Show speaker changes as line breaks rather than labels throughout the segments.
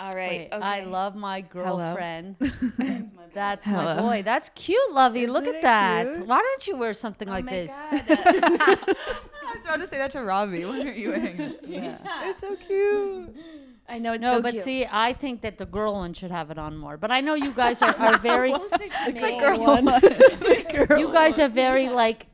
All right.
Wait,
Okay.
I love my girlfriend. That's
Hello.
my boy. That's cute, Lovey. Look
Isn't
at
it
that.
cute?
Why don't you wear something like
my
this?
God.
I was about to say that to Robby. What are you wearing? It's so cute.
I know it's
No,
so
but
cute.
see, I think that the girl one should have it on more. But I know you guys are very. You guys are very like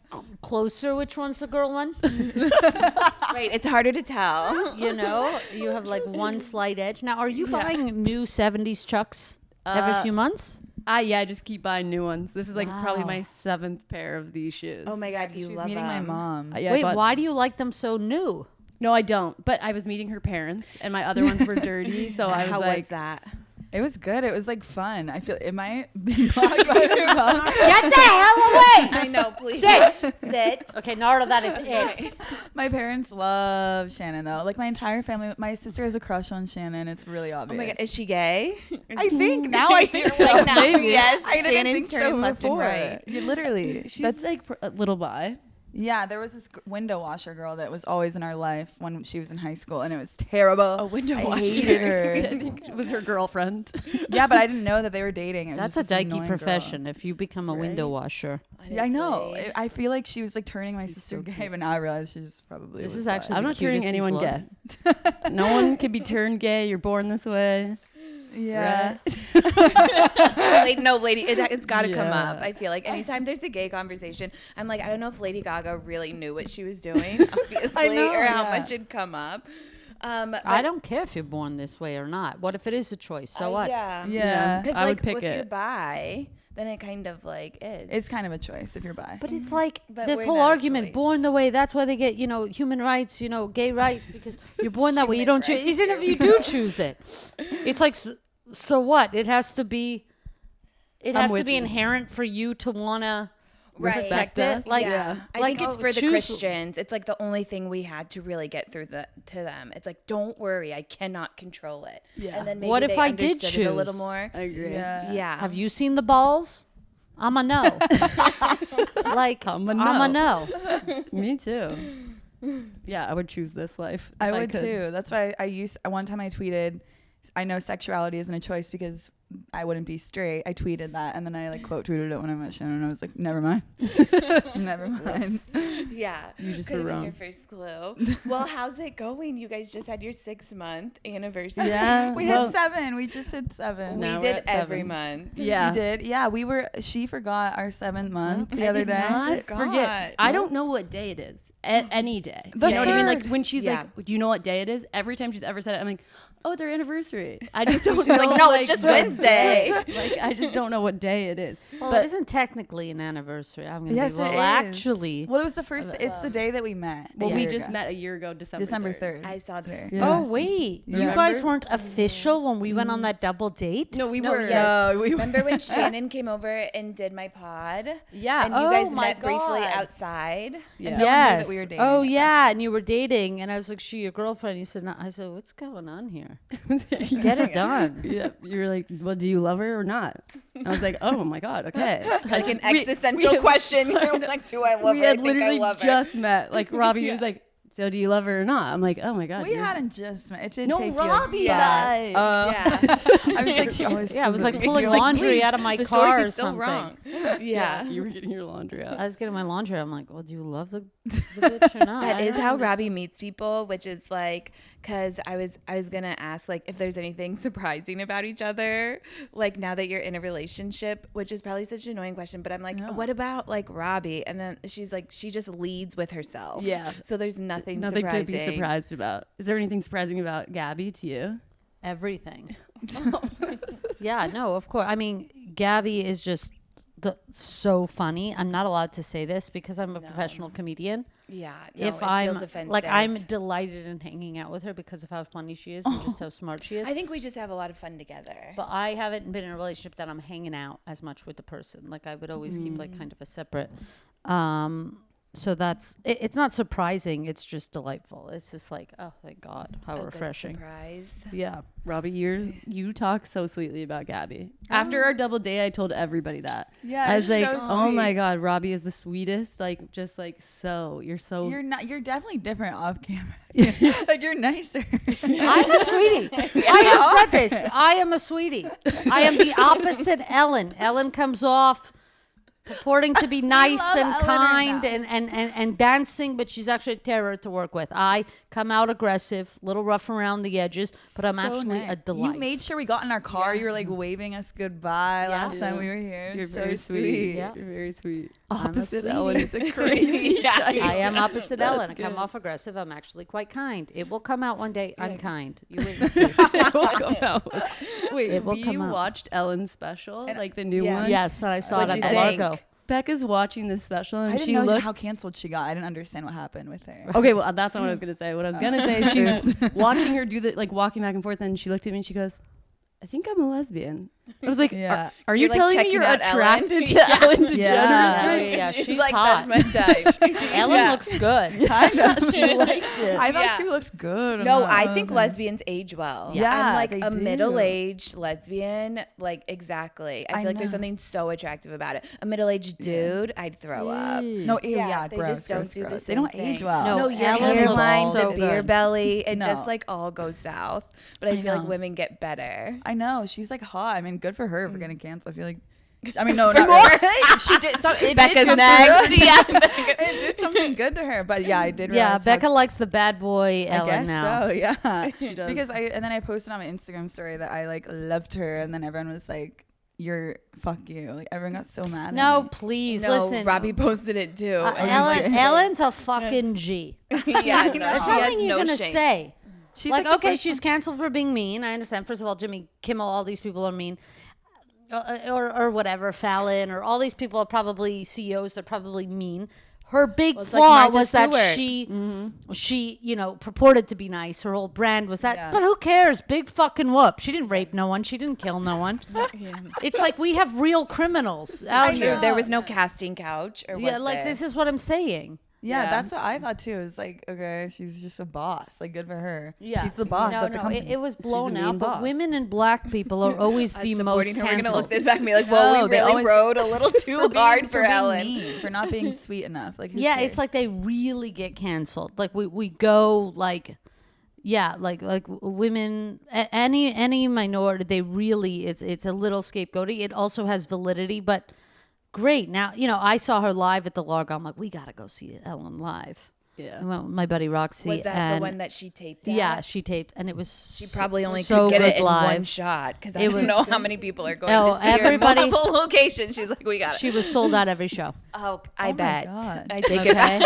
closer. Which one's the girl one?
Right. It's harder to tell.
You know, you have like one slight edge. Now, are you buying new 70s Chucks every few months?
I just keep buying new ones. This is like probably
Wow.
my 7th pair of these shoes.
Oh my God, you
She's
love
meeting my
them.
mom.
Yeah, I
Wait,
bought-
why do you like them so new?
No, I don't. But I was meeting her parents, and my other ones were dirty. So I was
How
like,
was that?
It was good. It was like fun. I feel it might be blocked by your mom.
Get the hell away!
I know, please. Sit.
Okay, Narda, that is it.
My parents love Shannon though. Like my entire family. My sister has a crush on Shannon. It's really
Oh
obvious.
my God, is she gay?
I think now I think so.
Like now,
Maybe.
yes.
I didn't
Shannon's
think
turning
so
left and
before.
right.
Yeah, literally.
she's
That's
like a little bi.
yeah. There was this window washer girl that was always in our life when she was in high school, and it was terrible.
A window
I
washer.
hated her.
It was her girlfriend.
Yeah, but I didn't know that they were dating. It was
That's a
just this
dykey
annoying girl.
profession if you become a window washer.
Yeah, I know.
Honestly.
I feel like she was like turning my sister
so
gay,
cute.
but now I realize she's probably.
This
was
is
bi.
actually
I'm
the
not turning
cutest
anyone
he's
gay.
looked.
No one can be turned gay. You're born this way.
Yeah.
Lady, it's got to come
Yeah.
up. I feel like anytime there's a gay conversation, I'm like, I don't know if Lady Gaga really knew what she was doing, obviously,
know,
or how
yeah.
much it'd come up. But
I don't care if you're born this way or not. What if it is a choice? So what?
Yeah.
Yeah.
Because
I would
like,
pick
if you're
it.
bi, then it kind of like is.
It's kind of a choice if you're bi.
But it's like
But
this
we're
whole
not a
argument,
choice.
born the way. That's why they get, human rights, gay rights, because you're born that way. You don't choose.
rights.
Even if you do choose it, it's like, so what? It has to be. It
I'm
has to
with
be
you.
inherent for you to wanna
Right.
respect
Respect
it.
us.
Like,
yeah. I
like,
think it's
oh,
for the
choose-
Christians. It's like the only thing we had to really get through to them. It's like, don't worry, I cannot control it.
Yeah.
And then maybe
What if
they
I did
understood it a little
choose?
more.
I agree.
Yeah.
Yeah.
Have you seen the balls? I'm a no. Like,
I'm a
I'm a
no.
no.
Me too. Yeah, I would choose this life.
I
if
would
could.
too. That's why one time I tweeted, I know sexuality isn't a choice because I wouldn't be straight. I tweeted that and then I like quote tweeted it when I met Shannon and I was like, never mind. Never mind.
Yeah.
You just
Could've
were
been
wrong.
your first clue. Well, how's it going? You guys just had your 6-month anniversary.
Yeah.
We
well,
had 7. We just hit 7.
We
Now we're
did
at
every
7.
month.
Yeah.
You did? Yeah, she forgot our 7th month the other day.
Not
forgot.
forget. I don't know what day it is. Any day.
The
You know what I mean? Like
3rd.
when she's
Yeah.
like, "Do you know what day it is?" Every time she's ever said it, I'm like, "Oh, it's our anniversary." I just don't
She's
know.
like, no, it's just Wednesday.
Like I just don't know what day it is.
Well,
But-
it isn't technically an anniversary. I'm gonna
Yes,
be well.
it is.
Actually,
Well, it was the first. It's the day that we met.
Well,
a
we
year
just
ago.
met a year ago, December
December
3rd.
3rd.
I saw that.
Yeah.
oh wait, you
Remember?
guys weren't official when we went on that double date.
No, we
No,
were.
yes.
No, we
Remember when Shannon came over and did my pod?
Yeah.
And you
oh
guys
my
met briefly
God.
outside?
Yeah.
No one knew
Yes.
that we were dating
Oh
at that
yeah, and you were dating, and I was like, "She your girlfriend?" You said, "No." I said, "What's going on here? Get it done."
Yeah, you were like, "Well, do you love her or not?" I was like, "Oh my god, okay."
Like an existential question. You're like, do I love
We
her? I
had
think I
literally
love her.
just met. Like Robbie was like, "So do you love her or not?" I'm like, "Oh my god."
We
you're-
hadn't just met. It did
No,
take
Robbie
you.
and I.
Yeah.
I was like, she always.
Yeah, I was like
says
pulling
You're like,
laundry
"Please,
out of my
the
car
story
or
is still
something.
wrong. Yeah.
You were getting your laundry out.
I was getting my laundry. I'm like, "Well, do you love the bitch or not?"
That
I
is
don't
how
know.
Robbie meets people, which is like, cause I was gonna ask like if there's anything surprising about each other, like now that you're in a relationship, which is probably such an annoying question, but I'm like, what about like Robbie? And then she's like, she just leads with herself.
Yeah.
So there's nothing
Nothing
surprising.
to be surprised about. Is there anything surprising about Gabby to you?
Everything. Yeah, no, of course. I mean, Gabby is just so funny. I'm not allowed to say this because I'm a professional comedian.
Yeah. No,
If
it
I'm
feels offensive.
like, I'm delighted in hanging out with her because of how funny she is and just how smart she is.
I think we just have a lot of fun together.
But I haven't been in a relationship that I'm hanging out as much with the person. Like I would always keep like kind of a separate. so that's it's not surprising. It's just delightful. It's just like, oh, thank God, how
A
refreshing.
Good surprise.
Yeah.
Robbie, you talk so sweetly about Gabby. After our double date, I told everybody that.
Yeah,
I was like,
so
oh my
sweet.
God, Robbie is the sweetest. Like, just like, you're so.
You're not. You're definitely different off camera. Like you're nicer.
I'm a sweetie. I have said this. I am a sweetie. I am the opposite Ellen. Ellen comes off purporting to be nice
love
and
Ellen
kind
right
and dancing, but she's actually a terror to work with. I come out aggressive, a little rough around the edges, but I'm
So
actually
nice.
a delight.
You made sure we got in our car. You were like waving us goodbye last time we were here.
You're
so
very sweet.
Yeah.
You're very sweet.
I'm a
Opposite
sweetie.
Ellen is a crazy.
I am opposite Ellen. I
That's
come
good.
off aggressive. I'm actually quite kind. It will come out one day. I'm kind. You wait and see.
It will come out. Wait,
It will
we
come out.
watched Ellen's special, like the new
Yeah.
one.
Yes, and I saw
What'd
it
you
at the
think?
Largo.
Becca's watching this special, and
I didn't
she
know
looked.
how canceled she got. I didn't understand what happened with her.
Okay, well, that's not what I was gonna say. What I was gonna say is she's watching her do the like walking back and forth, and she looked at me and she goes, "I think I'm a lesbian." I was like,
Yeah.
"Are
So
you
you're, like,
telling me
checking
you're
out Ellen?
attracted to Ellen DeGeneres?"
Yeah.
Oh, yeah, she's
like,
hot.
that's my type.
Ellen looks good.
Kind of.
She liked it.
I thought
Yeah.
she looked good.
No, I think lesbians age well.
Yeah,
I'm like
they
a
do.
middle-aged lesbian. Like, exactly. I
I
feel like there's
know.
something so attractive about it. A middle-aged dude, I'd throw up.
No, ew, yeah,
they
gross,
just don't
gross,
do the
gross.
same
They don't
thing.
age well.
No,
No, your
Ellen
hairline,
looks so
the beer
good.
belly, it
No.
just like all goes south. But I feel like
know.
women get better.
I know she's like hot. I mean, good for her for getting canceled. I feel like. I mean, no,
For
not
more?
really. She did. So it
Becca's
did something
next.
good. Yeah, it did something good to her. But yeah, I did.
Yeah,
realize
Becca
how,
likes the bad boy
I
Ellen
guess
now.
so. Yeah,
She does.
Because and then I posted on my Instagram story that I like loved her, and then everyone was like, "You're fuck you." Like everyone got so mad.
No,
at me.
please
No,
listen.
Robbie posted it too.
Ellen's a fucking G.
yeah, no,
There's
she
nothing
has
you're
no
gonna
shame.
say.
She's
Like,
the
okay,
first
she's canceled for being mean. I understand. First of all, Jimmy Kimmel, all these people are mean. Or whatever, Fallon, or all these people are probably CEOs. They're probably mean. Her big
Well, it's like
flaw
Martha
was that
Stewart.
she, purported to be nice. Her whole brand was that.
Yeah.
But who cares? Big fucking whoop. She didn't rape no one. She didn't kill no one. It's like we have real criminals out
True.
here.
There was no casting couch, or
Yeah,
was
like
there?
this is what I'm saying.
Yeah,
Yeah.
that's what I thought too. It's like, okay, she's just a boss. Like, good for her.
Yeah,
She's the boss
No,
of the company.
it was blown
mean
out. But
boss.
women and black people are always
Us
the most
supporting her. We're gonna
canceled.
look this back and be like, well,
No,
we
they
really
always-
rode a little too hard for
being
Ellen.
mean, for not being sweet enough. Like, who
Yeah,
cares?
it's like they really get canceled. Like we go like, yeah, like women, any minority, they really it's a little scapegoaty. It also has validity, but great. Now I saw her live at the Largo. I'm like, we gotta go see Ellen live.
Yeah.
I went with my buddy Roxy.
Was that
and
the one that she taped? At?
Yeah, she taped, and it was
She probably only
so
could get
good
it in
live.
one shot because I
It
don't
was-
know how many people are going
Oh,
to see her in
everybody-
multiple locations. She's like, we got it.
She was sold out every show.
Oh, I
my
bet.
God.
I take it back.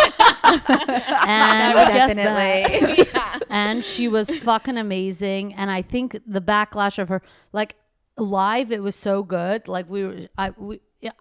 And
Definitely. Yeah.
and she was fucking amazing. And I think the backlash of her, like live, it was so good. Like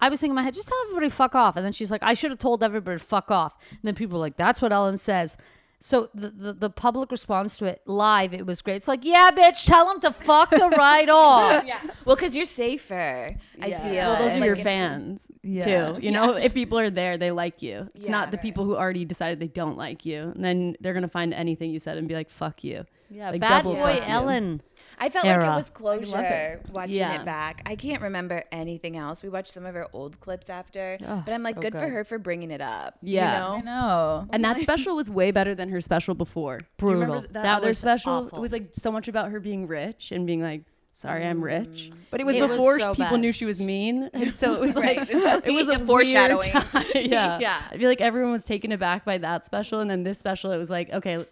I was thinking in my head, just tell everybody fuck off. And then she's like, I should have told everybody to fuck off. And then people were like, that's what Ellen says. So the public response to it live, it was great. It's like, yeah, bitch, tell them to fuck the right off.
Yeah. Well, because you're safer, I feel.
Well, those are
Like,
your
it's-
fans
Yeah.
too. You know, if people are there, they like you. It's
Yeah.
not the people who already decided they don't like you, and then they're gonna find anything you said and be like, "Fuck you."
Yeah,
Like,
bad
double
boy
fuck you.
Ellen.
I felt like
Era.
it was closure watching
Yeah.
it back. I can't remember anything else. We watched some of her old clips after,
Oh,
but I'm like,
so
good for
good.
her for bringing it up.
Yeah.
I
You know?
know.
And that special was way better than her special before. Do you remember
Brutal.
that
That
other
was
special?
awful.
It was like so much about her being rich and being like, "Sorry, I'm rich," but it was
It was
before
so
people
bad.
knew she was mean, and so it was like
Right.
it was a
Foreshadowing.
weird time. Yeah,
Yeah.
I feel like everyone was taken aback by that special, and then this special, it was like, okay,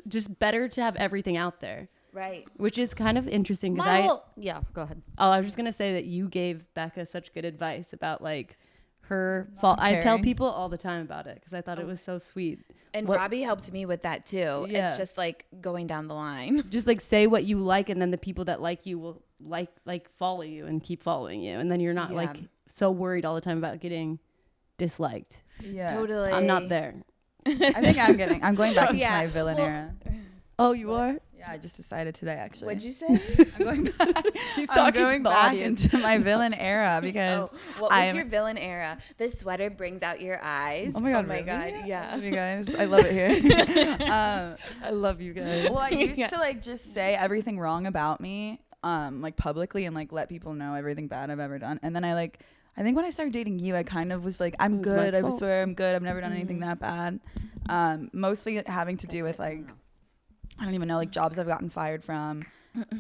just better to have everything out there,
Right.
which is kind of interesting because
Yeah, go ahead.
I was just gonna say that you gave Becca such good advice about like her fault. I tell
caring.
people all the time about it because I thought it was so sweet.
And
What-
Robbie helped me with that too.
Yeah.
It's just like going down the line.
Just like say what you like, and then the people that like you will like follow you and keep following you, and then you're not
Yeah.
like so worried all the time about getting disliked.
Yeah.
Totally.
I'm not there.
I think I'm going back into
Yeah.
my villain
Well,
era.
Oh, you are?
Yeah, I just decided today, actually.
What'd you say?
I'm going back.
She's
I'm
talking
going
to the
back
audience.
into my villain era because
What was your villain era? The sweater brings out your eyes.
Oh my god!
Oh my
really?
god!
I
Yeah.
love you guys. I love it here.
I love you guys.
Well, I used to like just say everything wrong about me, like publicly, and like let people know everything bad I've ever done. And then I think when I started dating you, I kind of was like, I'm good. I swear I'm good. I've never done anything that bad. Mostly having to do with like, I don't even know, like jobs I've gotten fired from.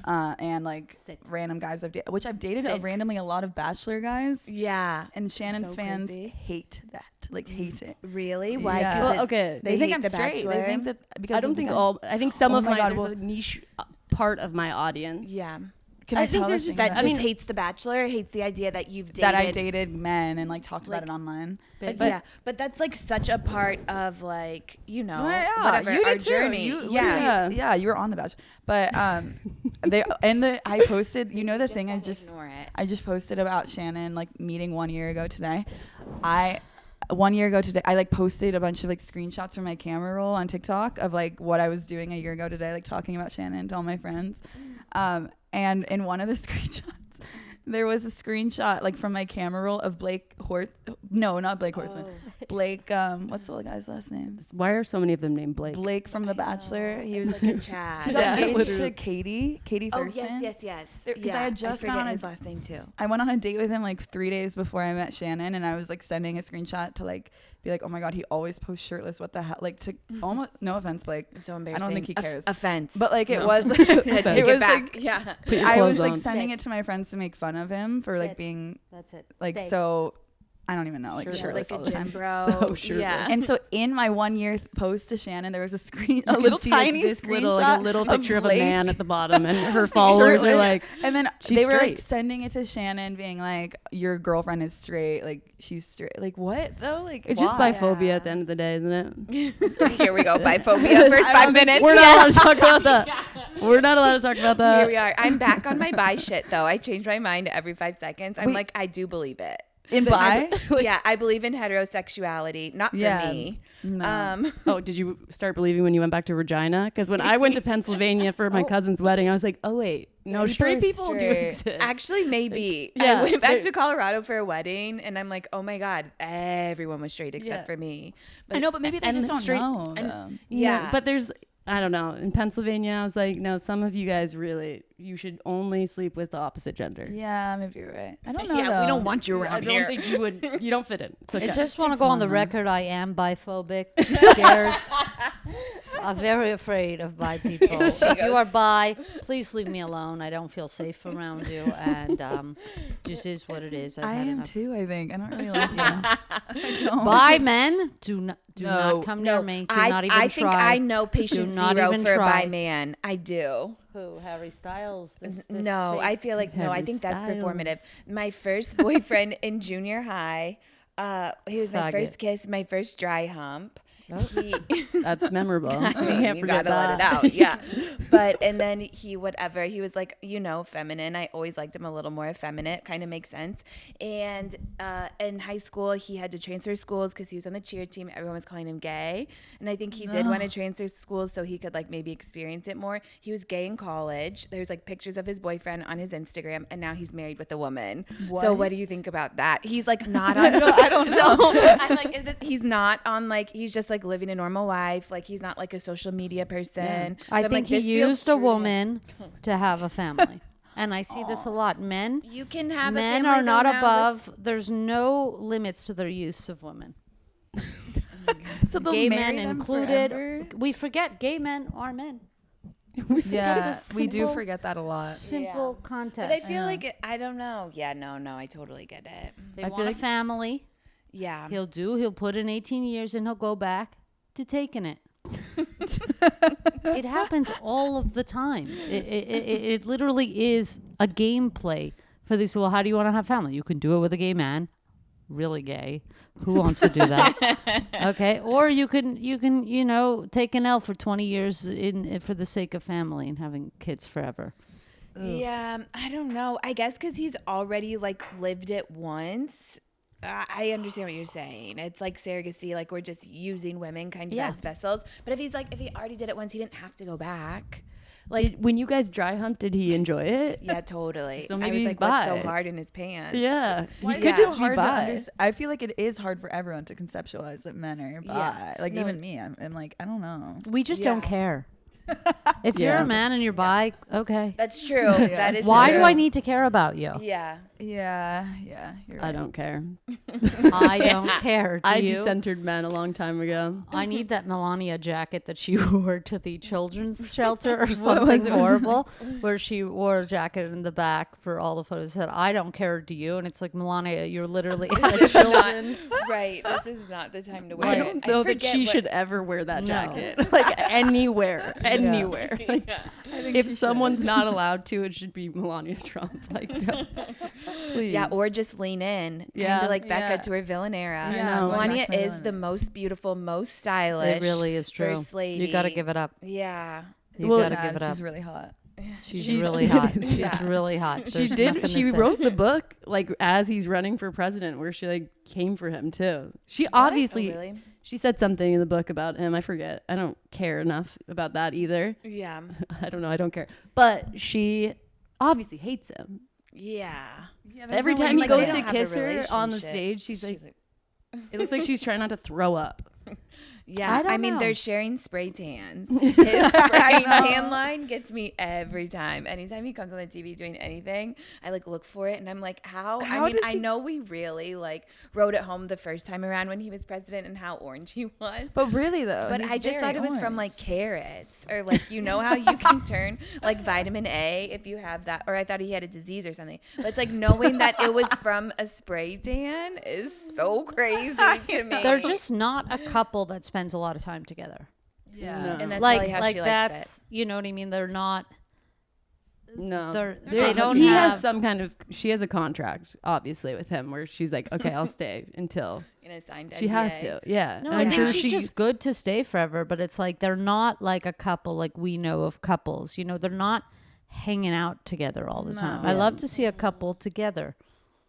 And like random guys I've dated, which I've dated randomly a lot of Bachelor guys.
Yeah.
And Shannon's
So
fans
crazy.
hate that. Like hate it.
Really? Why?
Yeah.
'Cause
Well,
it's-
okay.
They think
hate
I'm
The
straight.
Bachelor.
They think that because
I don't
of
think
the-
all. I think some
Oh
of
my
my
God,
there's
well-
a niche part of my audience.
Yeah.
Can
I
I
think
tell
there's
the
just
thing
That
though?
just hates The Bachelor, hates the idea that you've dated.
that I dated men and like talked about
Like-
it online.
But that's like such a part of like, you know,
Well, yeah,
whatever,
you
our
did too.
journey.
You
Yeah.
literally- yeah, you were on The Bachelor. But I posted, you know, the thing I just
Ignore it.
I just posted about Shannon like meeting 1 year ago today. 1 year ago today, I like posted a bunch of like screenshots from my camera roll on TikTok of like what I was doing a year ago today, like talking about Shannon to all my friends. And in one of the screenshots, there was a screenshot like from my camera roll of Blake No, not Blake Horseman. Blake, what's the guy's last name?
Why are so many of them named Blake?
Blake from The Bachelor. He was
Like a Chad.
he got
Yeah,
engaged to
literally.
Katie
Oh,
Thurston.
yes.
Because I had just
forget
gone on
his last name too.
I went on a date with him like 3 days before I met Shannon, and I was like sending a screenshot to like be like, oh my god, he always posts shirtless. What the hell? Like to almost no offense, Blake.
So
I
embarrassing.
don't think he cares.
Offense.
But like it
No.
was,
Take
it was
back.
like
Yeah.
Put your
I was
clothes
like
on.
sending it to my friends to make fun of him for like
Sit.
being
That's it.
like
Stay.
so. I don't even know, like
Shirtless.
shirtless
Like
all
a
the
gym
time.
bro.
So shirtless.
Yeah.
And so in my 1 year post to Shannon, there was a
You
a
can
little
see, like,
tiny
this
screenshot,
little picture of a
Blake
man at the bottom, and her followers are
shirtless.
like,
And then
she's
they were like
straight.
sending it to Shannon, being like, "Your girlfriend is straight. Like she's straight. Like what though? Like
it's just
why?
biphobia
Yeah.
at the end of the day, isn't it?
Here we go. Biphobia. First 5 minutes.
We're not allowed to talk about that. We're not allowed to talk about that.
Here we are. I'm back on my bi shit though. I change my mind every 5 seconds. I'm
Wait.
like, I do believe it.
In bi?
Yeah, I believe in heterosexuality. Not for
Yeah.
me.
No.
Oh, did you start believing when you went back to Regina? Because when I went to Pennsylvania for my cousin's wedding, I was like, oh wait, no, straight people do
straight.
exist.
Actually, maybe.
Yeah,
I went back
they-
to Colorado for a wedding, and I'm like, oh my god, everyone was straight except
Yeah.
for me.
I know, but maybe they
and
just don't
straight-
know.
and-
though.
Yeah,
but there's, I don't know. In Pennsylvania, I was like, no, some of you guys really, you should only sleep with the opposite gender.
Yeah, maybe you're right. I don't know.
yeah, we
though.
don't want you
I
around
don't
here.
think you would. You don't fit in. It's okay.
I just want to
takes
go on the
one, huh?
record. I am biphobic, scared. I'm very afraid of bi people. If you are bi, please leave me alone. I don't feel safe around you, and just is what it is. I've
I
had
am
enough.
too. I think I don't really like you. I don't.
Bi men, do
No,
not come near me. Do not even
I think
try.
I know patient
not
zero
even
for a
try.
bi man. I do.
Who? Harry Styles? This
No,
fake-
I feel like no. I
Harry
think that's
Styles.
performative. My first boyfriend in junior high, he was my
Faggot.
first kiss, my first dry hump. He,
That's memorable.
I
You
mean,
can't
you
forget
gotta
that.
let it out, yeah. But and then he was like, feminine. I always liked him a little more effeminate. Kind of makes sense. And in high school, he had to transfer schools because he was on the cheer team. Everyone was calling him gay, and I think he did want to transfer schools so he could like maybe experience it more. He was gay in college. There's like pictures of his boyfriend on his Instagram, and now he's married with a woman. So what do you think about that? He's like not on. I don't know. So I'm like, he's not on like he's just like living a normal life. Like he's not like a social media person. So
I
I'm
think
like,
he
this feels
used a
true to him.
woman to have a family, and I see this a lot. Men
You can have
men
a family
are not
though now
above. There's no limits to their use of women.
So they'll
Gay
marry
men
them
included.
forever?
We forget gay men are men.
Yeah,
the
we do
simple-
forget that a lot.
Simple
But
context.
I feel like I don't know. Yeah, no, I totally get it.
They
I feel
want a
like-
family.
Yeah.
He'll put in 18 years and he'll go back to taking it. It happens all of the time. It literally is a gameplay for these people. How do you want to have family? You can do it with a gay man, really gay. Who wants to do that? Okay, or you can take an L for 20 years for the sake of family and having kids forever.
Yeah, I don't know. I guess because he's already like lived it once. I understand what you're saying. It's like surrogacy, like we're just using women kind of
Yeah.
as vessels. But if he already did it once, he didn't have to go back. Like
when you guys dry humped, did he enjoy it?
yeah, totally.
So
I
maybe
was
he's
like, what's so
bi.
hard in his pants?
Yeah.
Why
He
is
could
it
just
so
be
hard to
bi.
understand? I feel like it is hard for everyone to conceptualize that men are bi.
Yeah.
Like
No.
even me, I'm like, I don't know.
We just
Yeah.
don't care. If you're
Yeah.
a man and you're bi, okay.
That's true. That is
Why
true.
do I need to care about you?
Yeah.
Yeah, you're right.
I don't care.
I don't care. Do
I
you?
decentered men a long time ago.
I need that Melania jacket that she wore to the children's shelter or
was
something
it?
horrible, where she wore a jacket in the back for all the photos. Said, "I don't care, do you?" And it's like, Melania, you're literally at a children's.
Right. This is not the time to wear
I
it.
don't know that
forget
she
what-
should ever wear that
No.
jacket. Like anywhere. Like,
Yeah.
if someone's not allowed to, it should be Melania Trump. Like, don't, please.
Yeah, or just lean in.
Yeah.
Kind of like
Yeah.
Becca to her villain era.
I know.
Melania
Back to her
is
villain
the
era.
most beautiful, most stylish.
It really is true.
First lady.
You got to give it up.
Yeah.
You
Well,
got to
Sad,
give it up.
she's really hot.
She's
She-
really hot. She's
Yeah.
really hot.
She
There's
did.
nothing to
She
say.
wrote the book like as he's running for president, where she like came for him too. She obviously
Oh, really?
she said something in the book about him. I forget. I don't care enough about that either.
Yeah.
I don't know. I don't care. But she obviously hates him.
Yeah.
Every time he
like,
goes
they
to
don't have a
kiss her on the
relationship.
stage, she's like, it looks like she's trying not to throw up.
Yeah,
don't
I mean,
know.
they're sharing spray tans. His spray tan line gets me every time. Anytime he comes on the TV doing anything, I like look for it, and I'm like, how? I mean, I know we really like wrote it home the first time around when he was president and how orange he was.
But really though,
But
he's
I just
very
thought it was from
orange.
like carrots or like, you know how you can turn like vitamin A if you have that, or I thought he had a disease or something. But it's like knowing that it was from a spray tan is so crazy to me.
They're just not a couple that spends a lot of time together.
Yeah.
No.
And that's
like
probably how
like
she likes
that's you know what I mean. They're not.
No,
They don't
He
have.
has some kind of. She has a contract, obviously, with him, where she's like, okay, I'll stay until
it in a signed
she has
NDA.
to. Yeah,
No,
And
I
I'm
think
sure
she's just good to stay forever, but it's like they're not like a couple like we know of couples. You know, they're not hanging out together all the time. I love to see a couple together.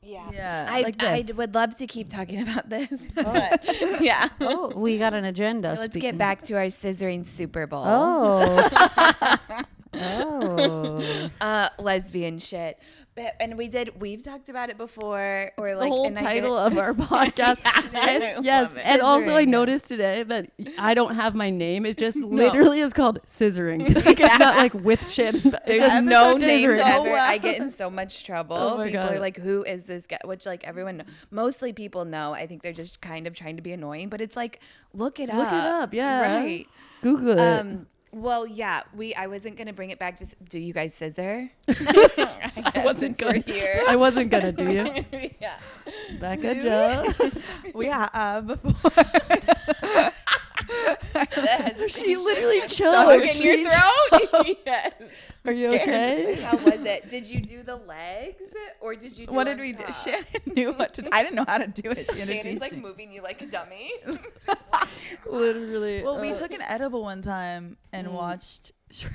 Yeah.
Yeah.
I
this.
would love to keep talking about this. But yeah.
Oh, we got an agenda.
Let's
speaking.
get back to our scissoring Super Bowl.
Oh. Oh.
Lesbian shit. But, and we've talked about it before, or
the
like
whole
and I get
title
it-
of our podcast.
I
And- yes,
love it.
and also I
Scissoring.
noticed today that I don't have my name. It just literally is called scissoring. Like, it's not like with shit.
There's no
scissoring.
names
So
ever.
well.
I get in so much trouble.
Oh my
People
God.
are like, "Who is this guy?" Which like everyone, mostly people know. I think they're just kind of trying to be annoying, but it's like, look it
Look it up, yeah.
right.
Google it.
Well, yeah, I wasn't gonna bring it back. Just do you guys scissor? I
wasn't
we're
gonna-
here.
I wasn't gonna do you.
Yeah.
Becca Joe.
We have before.
She literally
Stuck
choked.
in your throat. Yes.
Are you
Scared.
okay?
How was it? Did you do the legs or did you do
What
on
did we do?
top?
Shannon knew what to do. I didn't know how to do it. She had to
Shannon's
teach
like
me.
moving you like a dummy.
Literally.
Well, we took an edible one time and watched Shrek.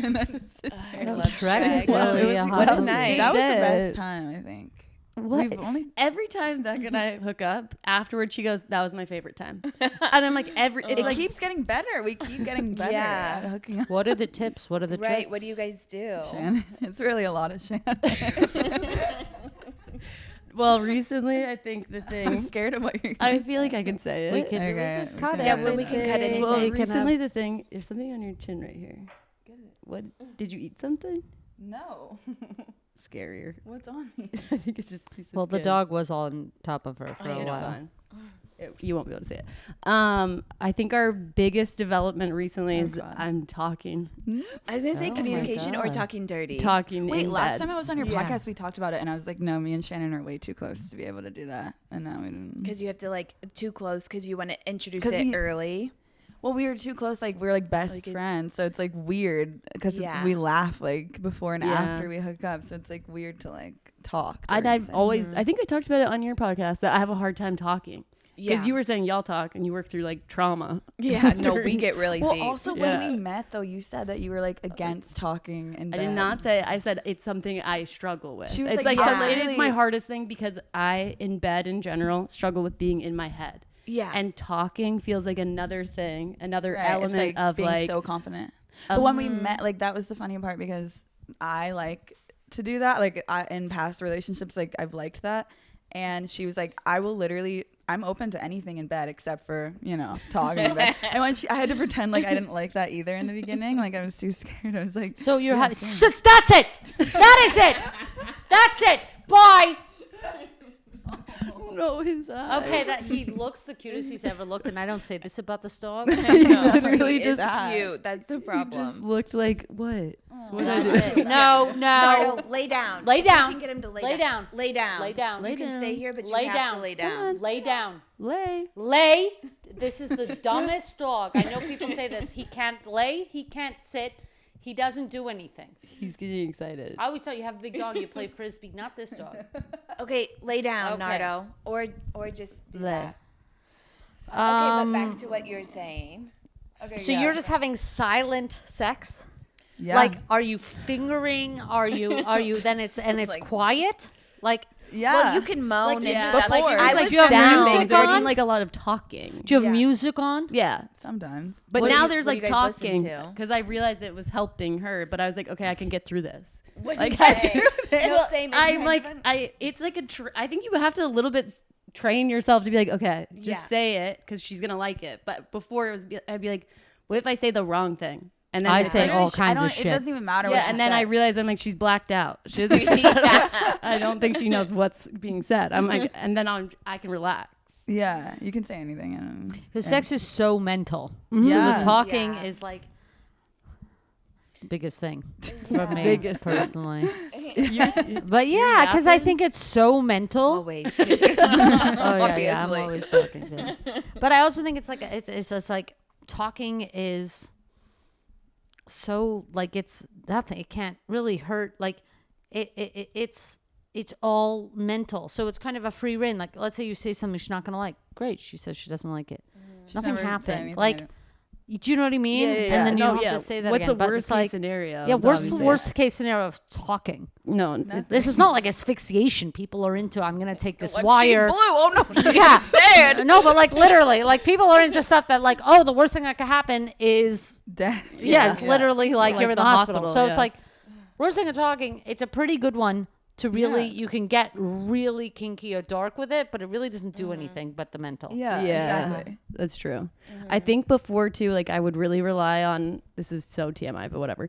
And then
I
Oh,
love
Shrek is
Shrek.
really a hot
What a
movie.
night.
That was the
did.
best time, I think.
What?
We've only
Every time Becca and I hook up, afterwards she goes, "That was my favorite time," and I'm like, it's
it
like
keeps getting better. We keep getting better
Yeah.
at hooking up.
What are the tips? What are the tricks?
Right. What do you guys do?
Shannon. It's really a lot of Shannon.
Well, recently I think the
I'm
thing.
scared of what you're
I feel like I can say it.
We can,
Okay,
we can
we
cut
can
it.
Yeah, well,
we can cut anything.
Well,
You can have-
recently the thing. There's something on your chin right here. What? Did you eat something?
No.
Scarier.
What's on me?
I think it's just a piece of
Well, the
skin.
dog was on top of her for a
It's
while.
fine. You won't be able to see it. I think our biggest development recently is
God.
I'm talking.
I was gonna say
Oh my
communication or
God.
talking dirty.
Talking
Wait,
in
last
bed.
time I was on your
Yeah.
podcast, we talked about it, and I was like, no, me and Shannon are way too close to be able to do that. And now we didn't.
Because you have to like too close because you want to introduce
'Cause
it
we-
early.
Well, we were too close. Like, we were like best
Like, it's-
friends. So it's like weird because
Yeah.
we laugh like before and
Yeah.
after we hook up. So it's like weird to like talk.
And
during
I've
sex.
always, I think I talked about it on your podcast that I have a hard time talking. Because
Yeah.
you were saying y'all talk and you work through like trauma.
Yeah. No, we get really
Well,
deep.
also
Yeah.
when we met, though, you said that you were like against talking in
I
bed.
did not say. I said it's something I struggle with.
She was
It's
like,
like,
yeah.
it is my
literally-
hardest thing because I, in bed in general, struggle with being in my head.
yeah.
And talking feels like another thing, another
Right, it's
element
like
of
being
like
so confident. But when we met, like that was the funny part because I like to do that. Like in past relationships, like I've liked that. And she was like, I'm open to anything in bed except for, talking in bed. And when I had to pretend like I didn't like that either in the beginning. Like I was too scared. I was like,
So you're
yeah,
that's it. That is it. That's it. Bye.
No, his eyes.
Okay, that he looks the cutest he's ever looked, and I don't say this about this dog.
Literally
It's
just
cute. That's the problem.
just looked like what? What I
That's
do?
it. No.
No, lay down.
Lay down.
You can get him to lay,
Lay down.
Lay down.
Lay down.
You
Lay
can
down.
stay here, but you
Lay
have
down.
to lay
Come
down.
on.
Lay down.
Lay.
Lay. This is the dumbest dog. I know people say this. He can't lay. He can't sit. He doesn't do anything.
He's getting excited.
I always thought you have a big dog, you play frisbee. Not this dog.
Okay, lay down,
Okay.
Nardo, or just do
Lay.
that. Okay, but back to what you're saying. Okay,
So you're just having silent sex?
yeah.
Like, are you fingering? Are you? Then it's
like-
quiet. Like,
yeah.
Well, you can moan and
yeah.
do that. Like,
Before.
I
like
was
do you have
sound.
music
There
on?
wasn't like a lot of talking.
do you have
Yeah.
music on?
Yeah.
Sometimes.
But
What do
now
you-
there's
what do
like
you guys listen
talking
to?
because I realized it was helping her. But I was like, okay, I can get through this.
What
Like,
do you say? No,
Well,
same.
I'm like, it's like I think you have to a little bit train yourself to be like, okay, just
Yeah.
say it because she's gonna like it. But before I'd be like, what if I say the wrong thing? And then
I
it's
say
like,
all kinds of
It
shit.
doesn't even matter what
yeah,
she
and then I
says.
realized I'm like, she's blacked out. She doesn't, I don't think she knows what's being said. I'm like, and then I can relax.
Yeah, you can say anything. And
Because sex is so mental.
Yeah.
So the talking
Yeah.
is like biggest thing for me
Biggest thing.
personally.
You're-
But yeah, because I
yapping?
think it's so mental.
Always.
Oh yeah, I'm
Obviously.
always talking. Too. But I also think it's like it's just like talking is so like it's nothing. It can't really hurt. Like it's all mental. So it's kind of a free rein. Like let's say you say something she's not gonna like. Great, she says she doesn't like it.
She's
Nothing
never said
happened.
anything.
Like, do you know what I mean? And then you don't have to say that
What's
again.
the
But
worst
it's
case
like,
scenario?
yeah,
It's
worst
obviously-
case scenario of talking.
No,
That's-
This is not like asphyxiation. People are into. I'm gonna take this
She's
wire.
blue. Oh no.
Yeah. No, but like literally, like people are into stuff that like, oh, the worst thing that could happen is
Death.
yeah, it's literally like
Like
you're in the
the
hospital.
hospital,
So
yeah.
it's like worst thing of talking. It's a pretty good one to really.
Yeah.
You can get really kinky or dark with it, but it really doesn't do anything but the mental.
Yeah,
Yeah.
exactly.
That's true. I think before too, like I would really rely on. This is so TMI, but whatever.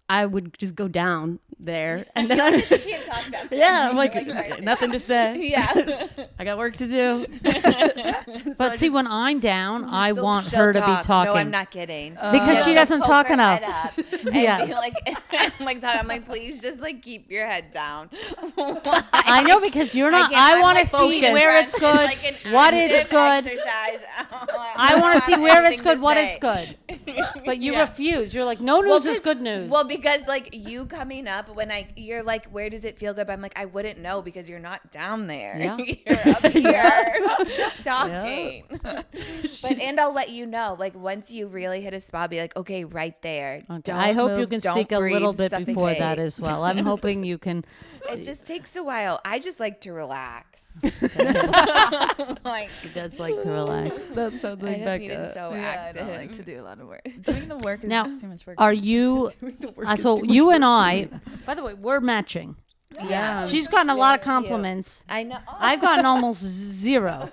I would just go down there, and then I
Can't talk about that.
yeah, I'm like
Like,
nothing to say.
Yeah.
I got work to do.
But see, when I'm down, I
She'll-
want
she'll
her to be
talk.
talking.
No, I'm not kidding.
Because she
She'll
doesn't
poke
talk
her
enough.
head up and
Yeah.
be like, I'm like, please just like keep your head down.
I know because you're not.
can't-
I
I'm,
want to
like,
see
focused.
where it's good,
Like an
what it's
active
good.
Exercise.
I want to see where it's good, what it's
good.
good. But you
Yeah.
refuse. You're like, no news is good news.
Well, because like you coming up when you're like, where does it feel good? But I'm like, I wouldn't know because you're not down there.
Yeah.
You're up here talking. But and I'll let you know, like once you really hit a spot, be like, okay, right there.
Okay.
Don't
I hope you
move,
can
don't
speak a little
breathe,
bit before
suffocate.
that as well. I'm hoping you can.
It just takes a while. I just like to relax. Like
He does like to relax.
That sounds
I
like
don't need
Becca.
it so
Yeah, I
active.
don't like to do a lot of work. Doing the work is
Now,
just too much work.
Are you? So you and I. By the way, we're matching.
Yeah.
She's gotten a lot of
Very cute.
compliments.
I know.
I've gotten almost zero.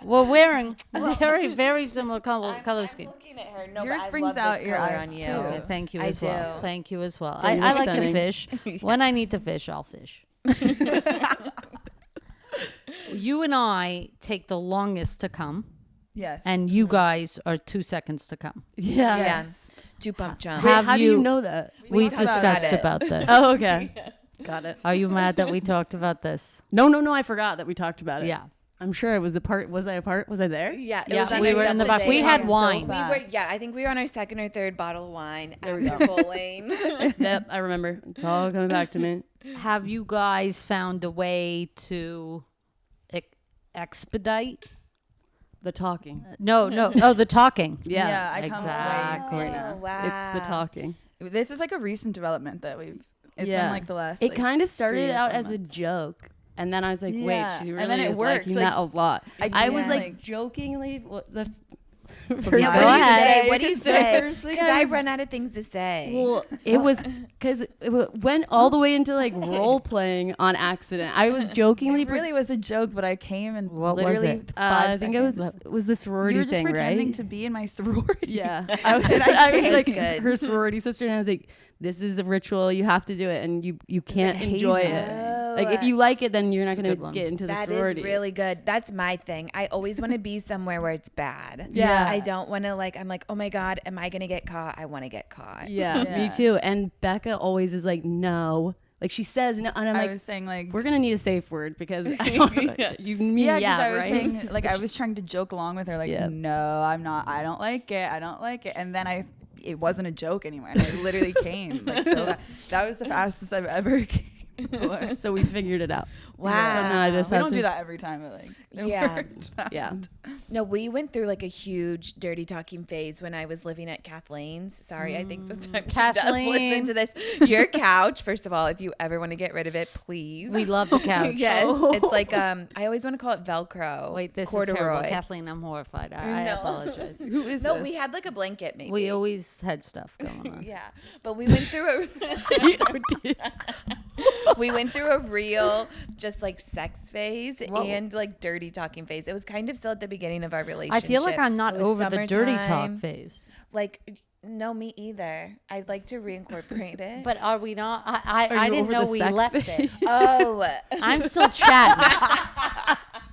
We're wearing very, very similar color
I'm
scheme.
looking at her. No,
Yours
but I
brings
love
out
this
your
color
eyes,
on you.
too.
Yeah, thank you
I
as well.
do.
Thank you as well.
Yeah, you
I
look
like to
stunning.
fish. When I need to fish, I'll fish. You and I take the longest to come,
yes.
and you guys are 2 seconds to come.
Yeah.
Yeah. Two pump jump.
Have
How do
you-
you know that?
We've
talked about
discussed
it.
about this.
Oh, okay. Got it.
Are you mad that we talked about this?
No, I forgot that we talked about it.
Yeah.
I'm sure I was a part. Was I a part? Was I there?
Yeah, it
Yeah,
was on
we
our
were in the
double
back. We
date.
had
So
wine.
We
fast.
were, yeah, I think we were on our second or third bottle of wine
There we
after bowling.
Yep, I remember. It's all coming back to me.
Have you guys found a way to expedite?
The talking.
No. Oh, the talking.
Yeah.
Yeah, I come
exactly.
way
Oh,
sooner.
wow.
It's the talking.
This is like a recent development that we've. It's
Yeah.
been like the last.
It
like,
kind of
3
started
or
out
4
as a
months.
joke. And then I was like, wait,
Yeah.
she
And
really
then it
is
worked,
liking
like,
that a lot. I was
yeah.
like
Like-
jokingly,
Yeah,
Go
what do you
ahead.
say? What do you say?
First thing
Because
I
I
was-
run out of things to say.
Well, it was because it went all the way into like role playing on accident. I was jokingly.
It really was a joke, but I came and
What was
literally
it?
5
I think
seconds.
it was the sorority
You were just
thing,
pretending
right?
to be in my sorority.
Yeah, I was like
Good.
her sorority sister, and I was like, "This is a ritual. You have to do it, and you can't
like
enjoy
hazing.
it. Like if you like it, then you're not
It's a
going
good one.
to get into the
That
sorority."
is really good. That's my thing. I always want to be somewhere where it's bad.
Yeah.
I don't want to I'm like, oh my God, am I going to get caught? I want to get caught.
Yeah, me
Yeah.
too. And Becca always is like, "No." Like she says, no, and I'm
I
like,
was saying like,
"We're gonna need a safe word because I don't, you mean
yeah,
yeah,
I was
right?"
saying like I was trying to joke along with her, like,
Yeah.
no, I'm not. I don't like it. I don't like it. And then it wasn't a joke anymore. And I literally came. Like, so that was the fastest I've ever came. before.
So we figured it out.
Wow.
So now I just
We
have
don't
to
do that every time, but like, it
Yeah.
worked.
Yeah.
No, we went through like a huge dirty talking phase when I was living at Kathleen's. Sorry, I think sometimes she does
Kathleen.
listen to this. Your couch, first of all, if you ever want to get rid of it, please.
We love the couch.
Yes,
Oh.
it's like I always want to call it Velcro.
Wait, this
corduroy.
is terrible. Kathleen, I'm horrified. I
No.
apologize.
Who is
No,
this?
we had like a blanket maybe.
We always had stuff going on.
Yeah, but we went through we went through a real just like sex phase
Whoa.
and like dirty talking phase. It was kind of still at the beginning of our
I
relationship.
feel like I'm not
It was
over the dirty talk
summertime.
phase.
Like, no, me either. I'd like to reincorporate it.
But are we not?
Are
I
you
didn't
over
know
the
we
sex
left
phase?
it.
Oh,
I'm still chatting.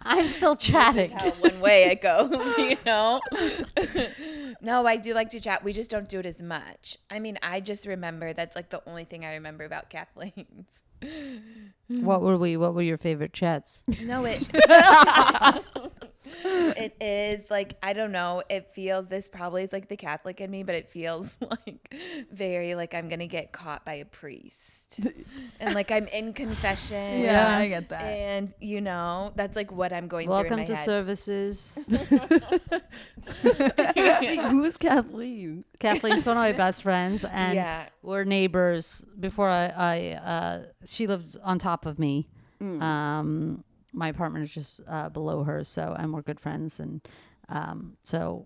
I'm still chatting.
how one way it goes, you know? No, I do like to chat. We just don't do it as much. I mean, I just remember that's like the only thing I remember about Kathleen's.
What were your favorite chats?
No, it is like, I don't know. It feels, this probably is like the Catholic in me, but it feels like very like I'm going to get caught by a priest. And like I'm in confession.
Yeah, I get that.
And you know, that's like what I'm going through
Welcome
in
to
my head.
services.
Who's Kathleen?
Kathleen's one of my best friends, and
Yeah.
we're neighbors. Before she lived on top of me. My apartment is just below hers, and we're good friends, and so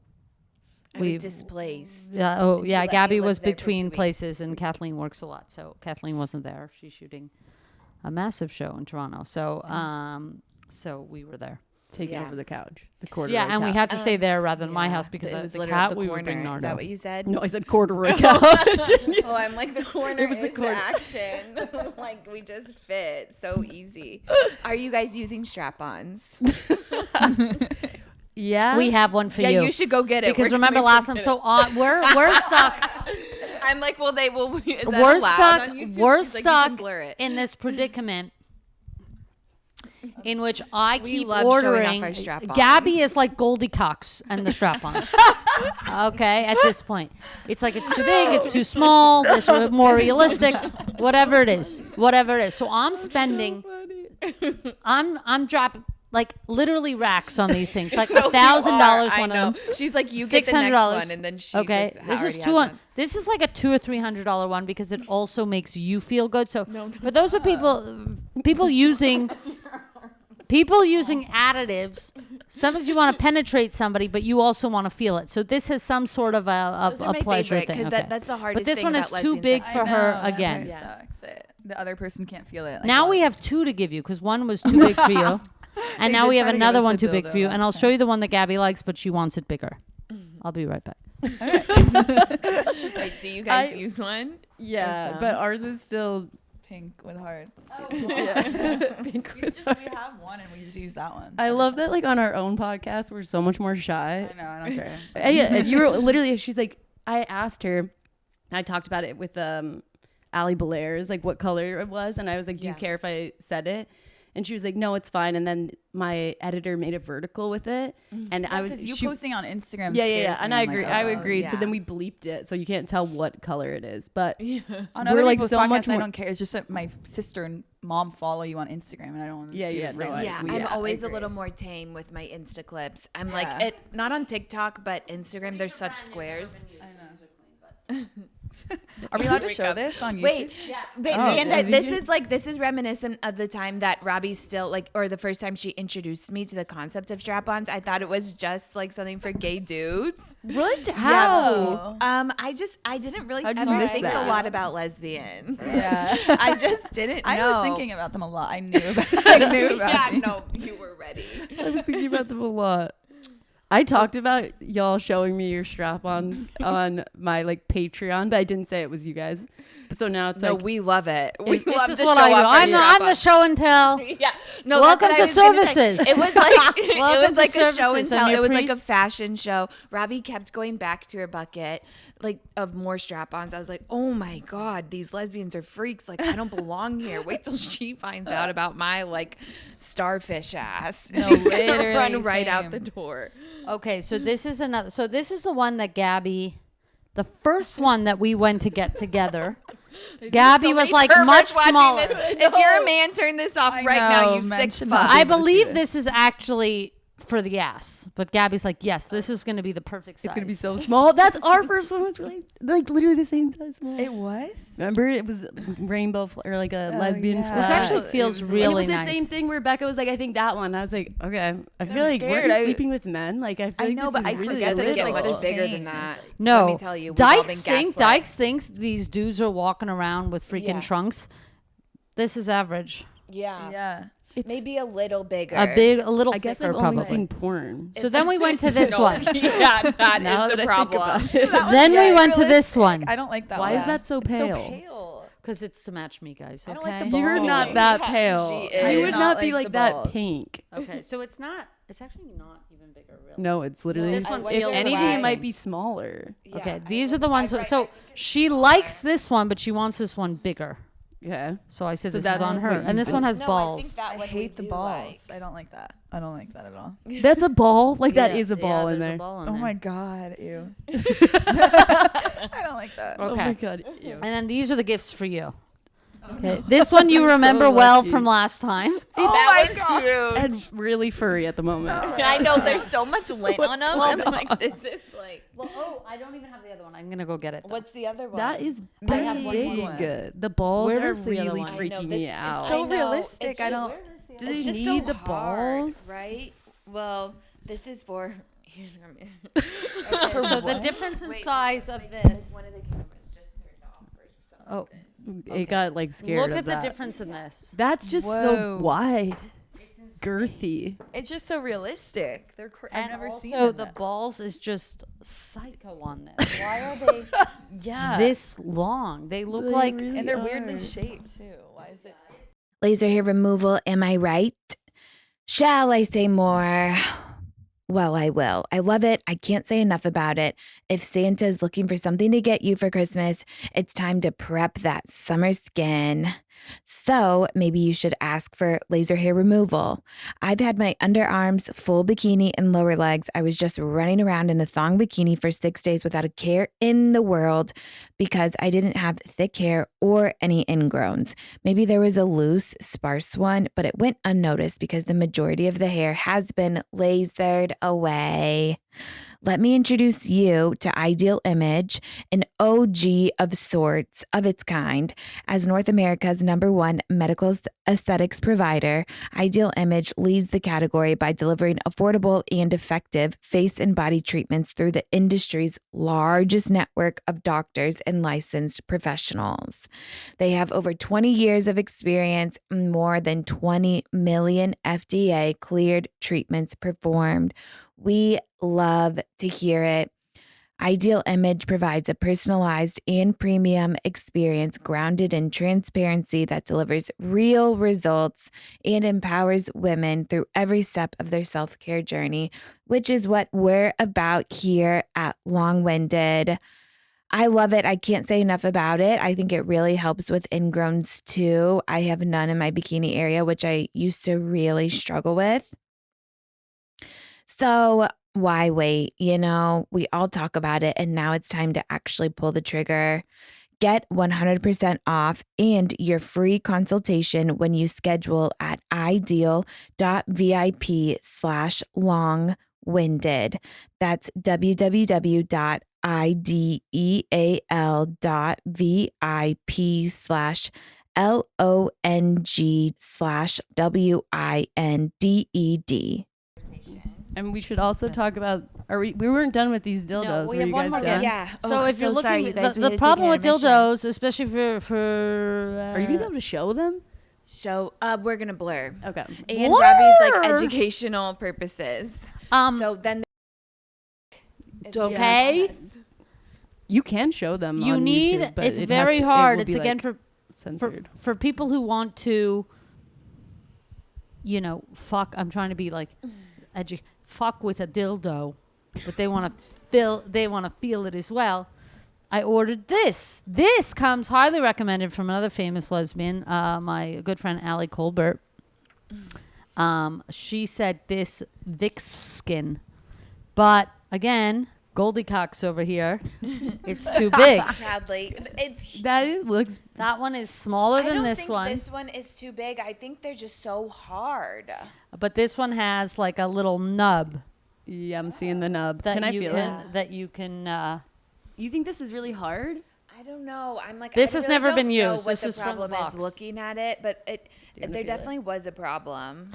I was displaced.
yeah.
And she let me
Gabby
live
was
there for 2
between
weeks.
places, and Kathleen works a lot, so Kathleen wasn't there. She's shooting a massive show in Toronto, so we were there.
Taking
Yeah.
over the couch. The corduroy
Yeah, and we
couch.
had to stay there rather than my
Yeah.
house because
it was
the
literally
cat
the
we
corner.
would bring
Is
Nardo.
that what you said?
No, I said corduroy couch.
Oh, I'm like the corner
It was the
is
corner.
the action. Like we just fit so easy. Are you guys using strap-ons?
Yeah.
We have one for
Yeah,
you.
you should go get it.
Because
We're
remember
gonna
last
go
time,
get
so we're stuck.
it. I'm like, well, they will. Is that
We're
allowed
stuck.
on YouTube?
We're
She's like, you can
stuck
blur it.
in this predicament in which I
We
keep
love showing off
ordering.
our strap-ons.
Gabby is like Goldie Cox and the strap-ons. Okay, at this point, it's like it's too big, it's too small, it's more realistic, whatever it is. So I'm spending. I'm dropping like literally racks on these things, like
No, you
$1,000
are.
one
I know.
of them.
She's like, you get the next
$600.
one, and then she
Okay,
just
this is
already has
200.
one.
This is like a $200 or $300 one because it also makes you feel good. So for those are people using additives. Sometimes you want to penetrate somebody, but you also want to feel it. So this has some sort of
Those are
a
my
pleasure
favorite,
thing.
'cause
Okay.
that's the hardest
But this
thing
one is
about
too
lesbian
big
sex.
for
I know,
her
that
again.
part sucks. The other person can't feel it. Like
Now
that.
we have two to give you because one was too big for you. And
They
now
did
we have
try to give
another
us
one
a
too big
dildo
for you. And I'll
last
show you the one that Gabby likes, but she wants it bigger. I'll be right back.
Like, do you guys use one?
Yeah,
some.
but ours is still
pink with hearts.
yeah. Pink
We
with
have one and we just use that one.
I love that, like, on our own podcast, we're so much more shy.
I know. I don't care.
Yeah, and you were literally, she's like, I asked her, I talked about it with Allie Belair's, like, what color it was. And I was like, do you care if I said it? And she was like, no, it's fine. And then my editor made a vertical with it. And I was
you
she-
posting on Instagram.
Yeah.
scares
And
me.
I
I'm
agree.
like,
I
oh.
agreed. So
yeah.
then we bleeped it. So you can't tell what color it is. But
On
we're
other
like
people's
so
podcasts,
much
I
more.
don't care. It's just that my sister and mom follow you on Instagram, and I don't want to
Yeah,
see
yeah,
it
no,
written.
Yeah,
we-
I'm
yeah, I
always a
agree.
little more tame with my Insta clips. I'm
Yeah.
like, not on TikTok, but Instagram. There's such squares.
Are we allowed to show this on YouTube?
Wait, but
yeah,
this is reminiscent of the time that Robby still or the first time she introduced me to the concept of strap-ons. I thought it was just like something for gay dudes.
What? How?
I didn't really
How'd you
ever
miss
think
that?
a lot about lesbians.
Yeah.
I just didn't know.
I was thinking about them a lot. I knew about
Yeah,
them.
no, you were ready.
I was thinking about them a lot. I talked about y'all showing me your strap-ons on my like Patreon, but I didn't say it was you guys. So now it's
No,
like
we love it. We
This
love
is
to
what
show
I do.
off our
I'm the
strap-ons.
show and tell.
Yeah. No,
Welcome
that's
to
what I was gonna say.
services.
It was like
Welcome
it was like
to
a show and
services. I'm
tell.
your
It was like a
priest.
fashion show. Robby kept going back to her bucket like of more strap-ons. I was like, "Oh my god, these lesbians are freaks. Like I don't belong here. Wait till she finds out about my like starfish ass.
No,
She's gonna
literally
run right out
same.
the door."
Okay, so this is another. So this is the one that Gabby, the first one that we went to get together. Gabby
So
was
many
like
perverts
much
watching
smaller.
this. If you're a man, turn this off
I
right now,
know,
you
men
sick
should
fuck.
not
I
able to see
believe
this.
this is actually for the ass, but Gabby's like, yes, this is going to be the perfect size.
it's gonna be so small. That's our first one was really like literally the same size small.
It was?
Remember it was rainbow or like a lesbian
yeah.
flag.
Which actually
It
feels
was-
And it
really
was the
nice.
same thing where Becca was like, I think that one. I was like, okay. I feel like
scared.
we're
I-
sleeping with men. Like I feel like
know,
this
but
is
I
really
forget that
Doesn't
it's
get
like
much
the
bigger
same.
than that.
No,
Let me tell you, we've all been
Dykes
gaslit.
thinks these dudes are walking around with freaking
Yeah.
trunks. This is average.
Yeah.
Yeah.
It's,
Maybe a little bigger.
A little
I guess
thicker
I've only
probably.
seen porn.
So then we went to this
No.
one.
Yeah, that
Now
is
that
the
I think
problem.
about it.
Then we
Yeah,
went to
realistic.
this one
I don't like that
Why
one.
is that so
It's
pale?
so pale.
because it's to match me, guys.
I
Okay.
don't like the
You're
balls.
not that pale.
She
You
is.
would
not
not be
like
like
the
that
balls.
pink.
Okay, so it's not. It's actually not even bigger, really.
No, it's literally.
This one
if
feels
anything,
away.
it might be smaller.
Okay, these are the ones. So she likes this one, but she wants this one bigger.
Yeah.
So I said
So
this is
that's
on her,
what
and
you
this
do.
one has
No,
balls.
I hate the balls. I don't like that. I don't like that at all.
That's a ball. Like that
Yeah,
is a ball in
there's
there.
A ball in
Oh
there.
my god, ew. I don't like that.
Oh
Okay.
my god. Ew.
And then these are the gifts for you. Okay, this one you remember well
lucky.
from last time.
That was cute.
And really furry at the moment.
I know there's so much lint on them. I'm like, this is like.
Well, I don't even have the other one. I'm gonna go get it.
What's the other one?
That is
I have one
big.
more.
The balls
Where
are
is the other
really
one? I
know,
freaking
this-
me
it's
out.
so
I know,
realistic.
it's
I
just-
don't.
Do
It's
they
just
need
so
the
hard,
balls?
right? Well, this is for. Here's
So the difference in size of this.
one of the cameras just turned off or something.
Oh,
It got like scared.
look
of
at the
that.
difference in this.
That's just
Whoa.
so wide, girthy.
It's just so realistic. I've
And
never seen
also
them
the
that-
balls is just psycho on this. Why are they
Yeah.
this long? They look
They
like
really
and they're
are.
weirdly shaped too. Why is it?
Laser hair removal, am I right? Shall I say more? Well, I will. I love it. I can't say enough about it. If Santa's looking for something to get you for Christmas, it's time to prep that summer skin. So maybe you should ask for laser hair removal. I've had my underarms, full bikini, and lower legs. I was just running around in a thong bikini for 6 days without a care in the world because I didn't have thick hair or any ingrowns. Maybe there was a loose, sparse one, but it went unnoticed because the majority of the hair has been lasered away. Let me introduce you to Ideal Image, an OG of sorts of its kind. As North America's #1 medical aesthetics provider, Ideal Image leads the category by delivering affordable and effective face and body treatments through the industry's largest network of doctors and licensed professionals. They have over 20 years of experience and more than 20 million FDA cleared treatments performed. We love to hear it. Ideal Image provides a personalized and premium experience grounded in transparency that delivers real results and empowers women through every step of their self-care journey, which is what we're about here at Long Winded. I love it. I can't say enough about it. I think it really helps with ingrowns too. I have none in my bikini area, which I used to really struggle with. So why wait? You know, we all talk about it, and now it's time to actually pull the trigger. Get 100% off and your free consultation when you schedule at ideal.vip/longwinded. That's www.ideal.vip/longwinded. IDEAL.VIP/LONG/WINDED.
And we should also talk about. We weren't done with these dildos.
No, we
Were
have
you
one
guys
more
done?
gift.
Yeah.
So if you're looking,
sorry, you guys, we
the
had to
problem
take
with
an intermission.
dildos, especially for
Are you gonna be able to show them?
Show we're gonna blur.
Okay.
And
Blur!
Robby's like educational purposes. So then
okay,
You can show them.
you
on
need.
YouTube, but
It's
it
very
has to- it
hard.
will
It's
be,
again
like,
for
censored.
for people who want to, fuck. I'm trying to be like, fuck with a dildo, but they want to feel. They want to feel it as well. I ordered this. This comes highly recommended from another famous lesbian, my good friend Allie Colbert. She said this Vixskin, but again, Goldie Cox over here. It's too big.
proudly, it's.
Looks.
That one is smaller
I
than
don't
this
think
one,
this one is too big. I think they're just so hard.
but this one has like a little nub
Yeah, I'm seeing the nub.
that
Can I
you
feel
can
it?
that you can.
You think this is really hard?
I don't know. I'm like,
This
I
has
really
never
don't
been
know
used.
What
This
the
is from the
problem
box.
is looking at it, but
wanna
there
feel it?
definitely was a problem.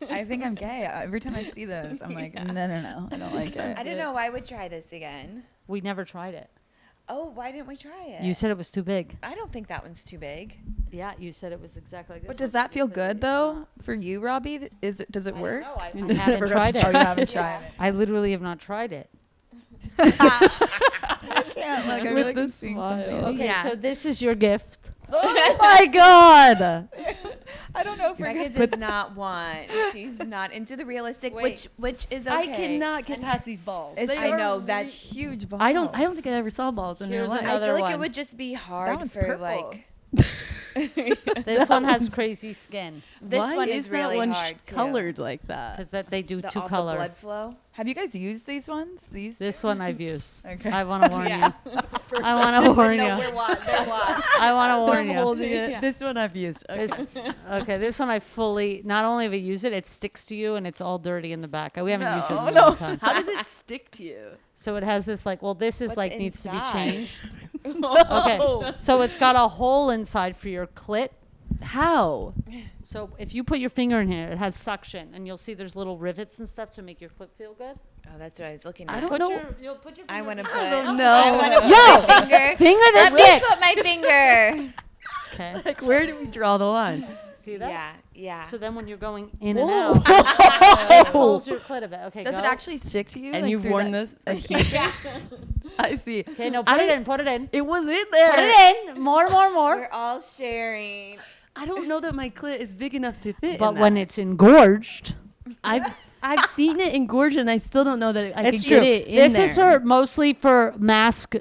I think I'm gay. Every time I see those, I'm like, no, I don't like it.
I don't know. I would try this again.
We never tried it.
Oh, why didn't we try it?
You said it was too big.
I don't think that one's too big.
Yeah, you said it was exactly like this.
But does that feel good though for you, Robbie? Does it work?
No, I
Never
haven't
got
tried
to
it.
Oh, you haven't tried it.
I literally have not tried it.
I can't. Like, I
With
feel like
the
I'm seeing
smile.
something.
Okay,
Yeah.
so this is your gift. Oh my god!
I don't know if we're
Becca
good.
does not want. She's not into the realistic,
Wait.
which is okay.
I cannot get past these balls.
It's
I know that's.
huge balls.
I don't think I ever saw balls in real
Here's
life.
I
another
feel like
one.
it would just be
That
hard
one's
for
purple.
like.
This one has crazy skin
This
Why
one
is
is really
that one
hard too.
colored like that?
because that they do
The,
two
all the
color.
blood flow.
Have you guys used these ones? These?
This one I've used.
Okay.
I want to warn
Yeah.
you. I want to warn
No,
you.
they're washed.
I want to
So
warn
I'm
you.
holding it.
Yeah.
This one I've used. Okay.
Okay, this one I fully. Not only have I used it, it sticks to you and it's all dirty in the back. We haven't used it in a long time.
How does it stick to you?
So it has this like. Well, this is
What's
like needs to be
inside?
changed. Okay, so it's got a hole inside for your clit.
How?
So if you put your finger in here, it has suction, and you'll see there's little rivets and stuff to make your clit feel good.
Oh, that's what I was looking at.
I don't
Put
know.
you'll put your.
I
finger
want to
in
put.
here.
don't know.
I want to put
Yo!
my finger.
Finger this
Let me
dick.
put my finger.
Okay.
Like, where do we draw the line?
See that?
Yeah, yeah.
So then when you're going in and
Whoa.
out, it pulls your clit a bit. Okay,
Does
go.
it actually stick to you?
And
like,
you've
through
worn
that-
this?
yeah.
I see.
Okay, no, put it in. Put it in.
It was in there.
Put it in. More.
We're all sharing.
I don't know that my clit is big enough to fit.
But
in
when
that.
it's engorged,
I've seen it engorged and I still don't know that I
it's
can
true.
get it in
This
there.
is for mostly for mask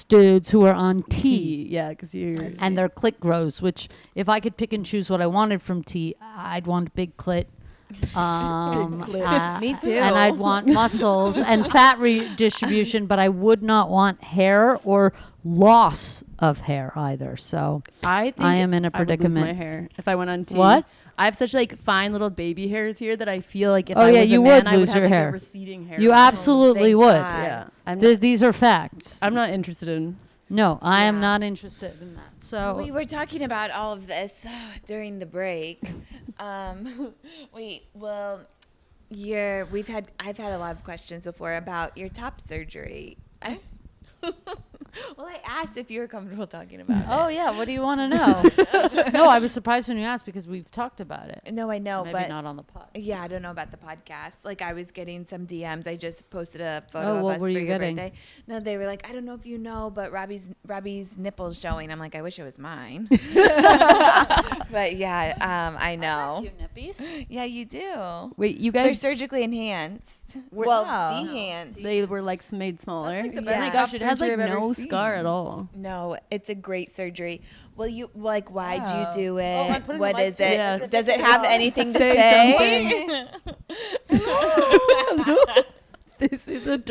dudes who are on T.
Yeah, because you're.
And their clit grows, which if I could pick and choose what I wanted from T, I'd want big clit.
Me too.
And I'd want muscles and fat redistribution, but I would not want hair or loss of hair either. So
I think
I am in a
I would lose my
predicament.
hair if I went on T.
What?
I have such like fine little baby hairs here that I feel like if
Oh,
I
yeah,
was
you
a man,
would
I would
lose
have
your
like
hair.
a receding hair.
you absolutely
Thank
would.
God.
Yeah,
These are facts.
I'm not interested in.
No, I am
Yeah.
not interested in that. So
We were talking about all of this during the break. I've had a lot of questions before about your top surgery. Well, I asked if you were comfortable talking about
oh yeah, what do you want to know? No, I was surprised when you asked because we've talked about it.
it. No, I know,
Maybe
but
not on the pod.
yeah, I don't know about the podcast. Like I was getting some DMs. I just posted a photo
Oh,
of
what
us
were
for
you
your
getting?
birthday. No, they were like, I don't know if you know, but Robbie's nipples showing. I'm like, I wish it was mine. But yeah, I know.
Cute nippies.
Yeah, you do.
Wait, you
They're
guys?
surgically enhanced.
Wow.
Dehanced.
They were like made smaller.
That's like the
Yeah.
best
Oh my
top
gosh, it has
surgery
like
I've ever
no
seen.
scar at all.
No, it's a great surgery. Well, you like, why'd
Wow.
you do
Oh, I'm
it?
putting
What
the
is
mic
it?
to
you. Yeah.
Does it have anything to
Say
say?
This is a.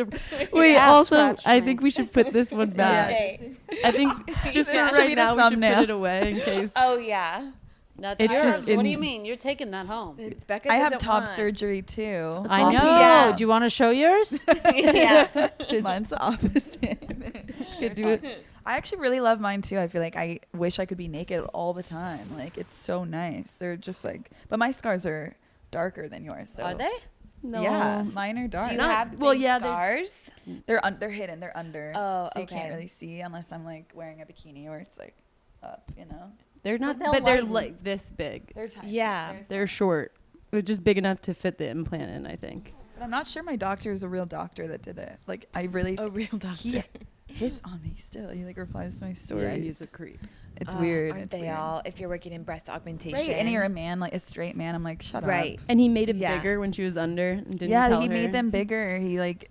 Wait,
ass
also,
scratched
I
me.
think we should put this one back.
Okay.
I think just for
That should
right
be the
now, we should
thumbnail.
put it away in case.
Oh yeah.
That's
It's
yours.
just
What do
in-
you mean? You're taking that home.
Becca
I have
doesn't
top
want.
surgery too.
I know.
Yeah.
Do you want to show yours?
Yeah.
Mine's the opposite.
Could do it.
I actually really love mine too. I feel like I wish I could be naked all the time. Like it's so nice. They're just like, but my scars are darker than yours. So.
Are they?
No.
Yeah, mine are dark.
Do you
Not-
have
well,
big
yeah,
scars?
They're hidden. They're under.
Oh,
so you
okay.
can't really see unless I'm like wearing a bikini where it's like up. You know.
They're not,
they'll
but they're
lighten.
like this big.
They're tiny.
Yeah.
They're short. They're just big enough to fit the implant in, I think.
But I'm not sure my doctor is a real doctor that did it. Like I really.
A real doctor.
He hits on me still. He like replies to my stories.
Yeah, he's a creep.
It's weird.
Aren't
it's
they
weird.
all? If you're working in breast augmentation.
Right, and you're a man, like a straight man. I'm like, shut
Right.
up.
And he made it
Yeah.
bigger when she was under and didn't
Yeah,
tell
he
her.
made them bigger. He like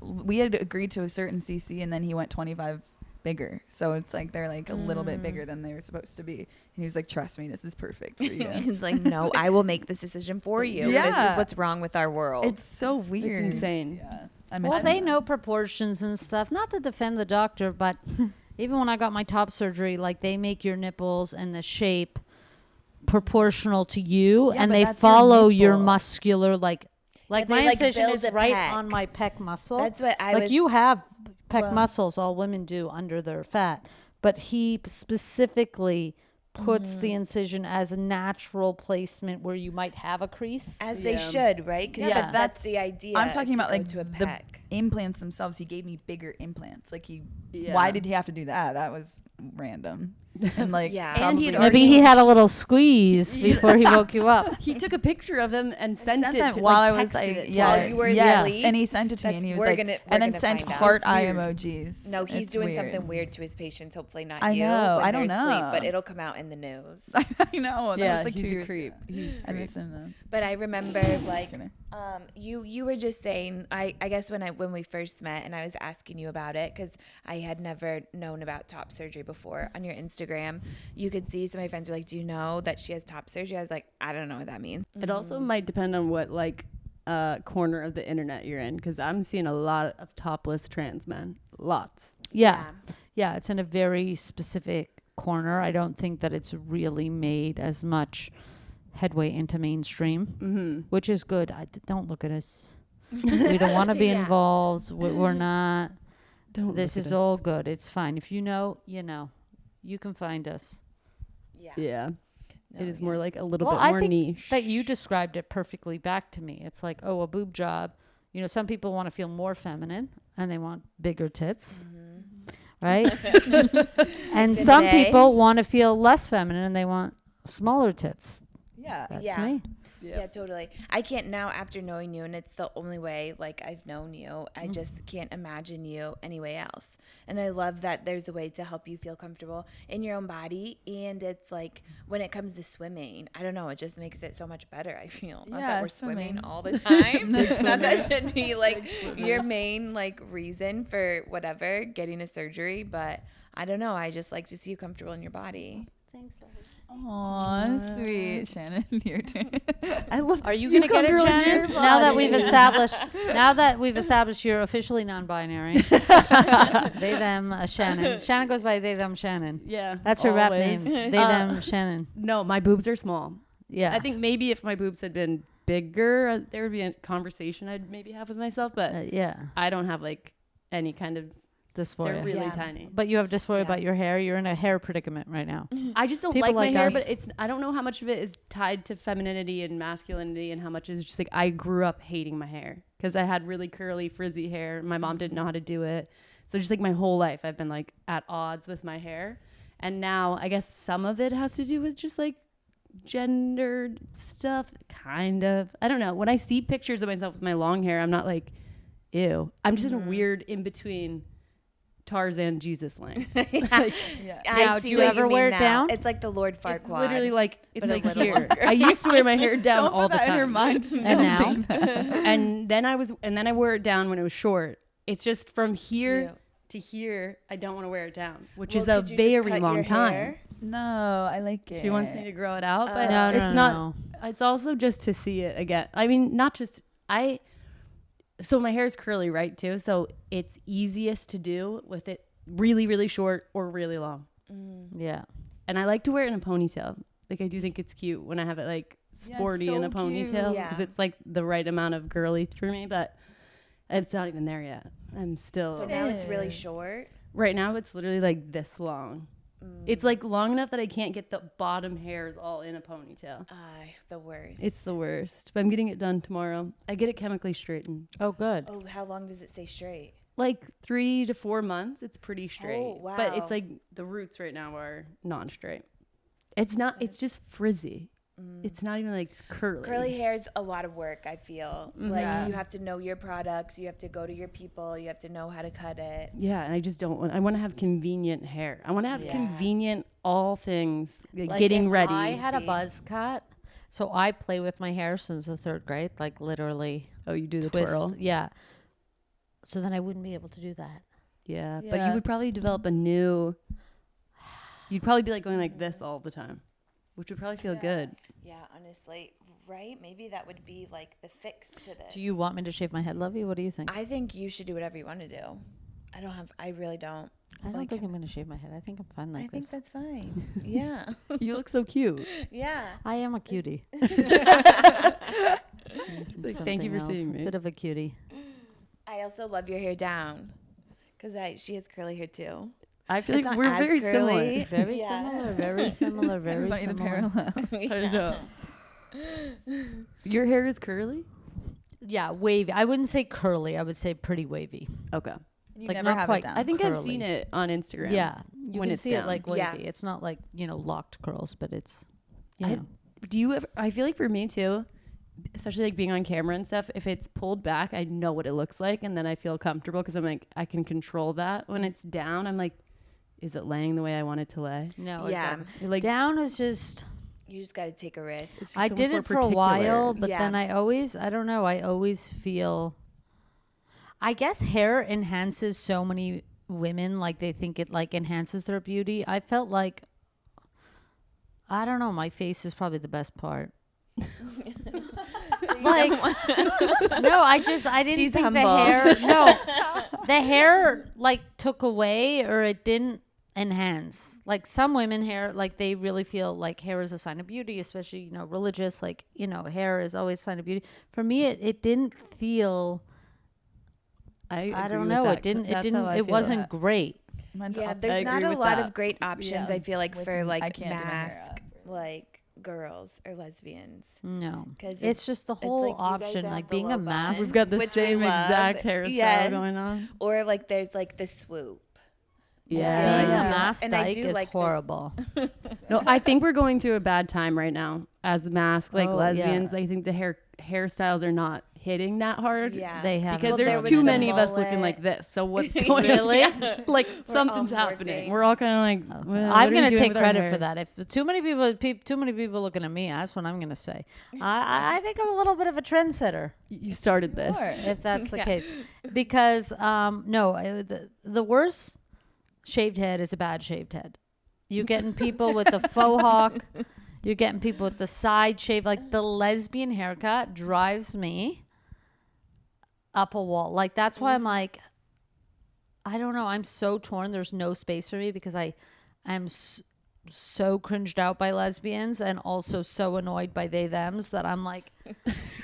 we had agreed to a certain CC, and then he went 25 bigger. So it's like they're like a little bit bigger than they were supposed to be. And he was like, trust me, this is perfect for you.
He's like, no, I will make this decision for you. This
Yeah.
is what's wrong with our world.
It's so weird.
insane.
Yeah. I miss
Well, they
him.
know proportions and stuff. Not to defend the doctor, but even when I got my top surgery, like they make your nipples and the shape proportional to you,
Yeah,
and
but
they
that's your
follow your
nipple.
muscular like
they,
my
like,
incision
build
is
a
right
pec.
on my pec muscle.
That's what I
like
was.
you have pec
Well-
muscles. All women do under their fat, but he specifically puts the incision as a natural placement where you might have a crease.
as they
Yeah.
should, right? Because
Yeah.
but
that's the idea.
I'm talking
to
about
go
like
to a
the
pec.
implants themselves. He gave me bigger implants. Like
Yeah.
why did he have to do that? That was random. And like,
Yeah.
And he had
probably-
Maybe he had a little squeeze before he woke you up.
He took a picture of him and sent
sent
it
that
to
while
like,
I was
texted
like,
it to
yeah,
While
her.
you were
yes,
asleep?
and he sent it to me,
That's-
and he was
we're
like,
gonna- we're
and then
gonna
sent
find out.
heart
It's
eye
weird.
emojis.
No, he's
It's
doing
weird.
something weird to his patients. Hopefully not
I
you.
know,
when
I don't
they're asleep,
know.
but it'll come out in the news.
I know. That
Yeah,
was like
he's
2
a
years
creep.
ago.
He's a
I
creep.
miss him though.
But I remember, like,
kidding.
you were just saying, I guess when we first met, and I was asking you about it because I had never known about top surgery before. On your Instagram, you could see some of my friends were like, "Do you know that she has top surgery?" I was like, "I don't know what that means."
It also might depend on what like corner of the internet you're in, because I'm seeing a lot of topless trans men. Lots.
Yeah. Yeah, it's in a very specific corner. I don't think that it's really made as much headway into mainstream, which is good. Don't look at us. We don't want to be
Yeah.
involved. We're not.
Don't.
This
look at
is
us.
all good. It's fine. If you know, you know. You can find us.
Yeah.
Yeah.
No,
It is
yeah.
more like a little
Well,
bit
I
more
think
niche.
that you described it perfectly back to me. It's like, oh, a boob job. You know, some people want to feel more feminine and they want bigger tits, right? And
Today-
some people want to feel less feminine and they want smaller tits.
Yeah.
That's
Yeah.
me.
Yeah, totally. I can't now after knowing you, and it's the only way like I've known you. I just can't imagine you any way else. And I love that there's a way to help you feel comfortable in your own body. And it's like when it comes to swimming, I don't know, it just makes it so much better. I feel not
Yeah,
that we're swimming
swimming.
all the time. Not that should be like your main like reason for whatever getting a surgery, but I don't know. I just like to see you comfortable in your body.
Thanks.
Aw, sweet. Shannon, your turn.
I love.
Are you gonna get it,
comfortable in
Shannon?
your
Now that
body.
we've established you're officially non-binary. They them Shannon. Shannon goes by they them Shannon.
Yeah.
That's her rap name.
always.
They them Shannon.
No, my boobs are small.
Yeah.
I think maybe if my boobs had been bigger, there would be a conversation I'd maybe have with myself. But
yeah.
I don't have like any kind of. They're
Dysphoria.
really
Yeah.
tiny.
But you have dysphoria
Yeah.
about your hair. You're in a hair predicament right now.
I just don't
People
like my
like
hair,
us.
but I don't know how much of it is tied to femininity and masculinity and how much is just like I grew up hating my hair because I had really curly frizzy hair. My mom didn't know how to do it. So just like my whole life I've been like at odds with my hair. And now I guess some of it has to do with just like gendered stuff, kind of. I don't know. When I see pictures of myself with my long hair, I'm not like, ew. I'm just in a weird in between Tarzan Jesus land. Like,
Yeah.
I
Now,
see
do you
what
ever
mean
wear it
now.
down?
It's like the Lord Farquaad.
it's literally like it's
but a
like
little
here.
longer.
I used to wear my hair down
Don't
all
put
the
that in her
time.
mind. She's
And
gonna
now?
think that.
and then I wore it down when it was short. It's just from here
Cute.
to here. I don't want to wear it down, which
Well,
is a
could you just
very
cut
long
your
time.
hair?
No, I like it.
She wants me to grow it out, but
No,
it's
no,
not.
no.
It's also just to see it again. I mean, not just So my hair is curly, right? Too. So it's easiest to do with it really, really short or really long.
Yeah.
And I like to wear it in a ponytail. Like I do think it's cute when I have it like sporty
so
in a ponytail
cute.
because
Yeah.
it's like the right amount of girly for me, but it's not even there yet. I'm still
So now it's really short.
right now it's literally like this long. It's like long enough that I can't get the bottom hairs all in a ponytail.
The worst.
It's the worst. But I'm getting it done tomorrow. I get it chemically straightened.
Oh, good.
Oh, how long does it stay straight?
Like 3 to 4 months, it's pretty straight.
Oh, wow.
But it's like the roots right now are non-straight. It's not. It's just frizzy. It's not even like curly.
Curly hair is a lot of work, I feel. Like, you have to know your products. You have to go to your people. You have to know how to cut it.
Yeah, and I just don't want. I want to have convenient hair. I want to have convenient all things. Like getting
if
ready.
I had a buzz cut, so I play with my hair since the 3rd grade, like literally.
Oh, you do the
twist.
twirl.
Yeah. So then I wouldn't be able to do that.
Yeah, but you would probably develop a new. You'd probably be like going like this all the time, which would probably feel good.
Yeah, honestly. Right? Maybe that would be like the fix to this.
Do you want me to shave my head, Lovey? What do you think?
I think you should do whatever you want to do. I really don't.
I don't think I'm going to shave my head. I think I'm fine like
I
this.
think that's fine. Yeah.
You look so cute.
Yeah.
I am a cutie.
Thank you for seeing me.
Bit of a cutie.
I also love your hair down. Because she has curly hair too.
I feel
It's
like
not
we're
as
very
curly.
similar.
Very similar, very similar, very
Funny the
similar.
parallel.
I know. Your hair is curly?
Yeah, wavy. I wouldn't say curly. I would say pretty wavy.
Okay.
You
Like,
never
not
have
quite.
it down.
I think I've
Curly.
seen it on Instagram.
Yeah, you
when
can
it's
see
down.
it like wavy.
Yeah.
It's not like locked curls, but it's. You
I-
know.
Do you ever, I feel like for me too, especially like being on camera and stuff, if it's pulled back, I know what it looks like and then I feel comfortable because I'm like, I can control that. When it's down, I'm like, is it laying the way I want it to lay?
No,
Yeah.
exactly.
Like
Down is just.
You just got to take a risk.
it's just
I
so much
did
more
it for a
particular.
while, but
Yeah.
then I don't know. I always feel. I guess hair enhances so many women. Like they think it like enhances their beauty. I felt like. I don't know. My face is probably the best part. Like, no, I didn't
She's
think
humble.
the hair. No, the hair like took away or it didn't enhance. Like some women hair, like they really feel like hair is a sign of beauty, especially religious. Like hair is always a sign of beauty. For me, it didn't feel. I
agree
don't
with
know.
that.
It didn't.
That's
It
how
didn't.
I
It
feel.
wasn't great.
Mine's
Yeah,
up-
there's
I
not
agree
a
with
lot
that.
of great options,
Yeah.
I feel like,
With
for
me,
like
I can't do my hair
mask,
up.
like girls or lesbians.
No,
'Cause
it's just the
it's
whole
like you guys
option,
have
like
the
being
low
a mask.
bun,
We've got the
which we
same
love.
exact hairstyle
Yes.
going on.
Or like there's like the swoop.
Yeah.
Being
Yeah.
a mask
And I
dyke
do
is
like the-
horrible.
No, I think we're going through a bad time right now as mask like
Oh,
lesbians.
yeah.
I think the hairstyles are not hitting that hard.
Yeah.
They have
Because
there
there's
was
too
the
many of us looking
mullet.
like this. So what's going on? Yeah. Like something's
all
happening.
morphing.
We're all kind of like, what are
I'm
we
gonna
doing
take
with our
credit
hair?
for that. If too many people looking at me, that's what I'm gonna say. I think I'm a little bit of a trendsetter,
You started this.
if that's the
Yeah.
case. Because no, the worst shaved head is a bad shaved head. You're getting people with the faux hawk. You're getting people with the side shave. Like the lesbian haircut drives me up a wall. Like that's why I'm like, I don't know. I'm so torn. There's no space for me because I'm so cringed out by lesbians and also so annoyed by they thems that I'm like,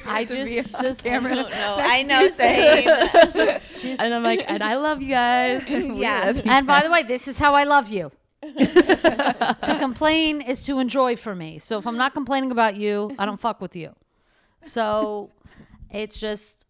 I just
No, I know, same.
just
And I'm like, and I love you guys.
Yeah.
and by the way, this is how I love you. To complain is to enjoy for me. So if I'm not complaining about you, I don't fuck with you. So it's just,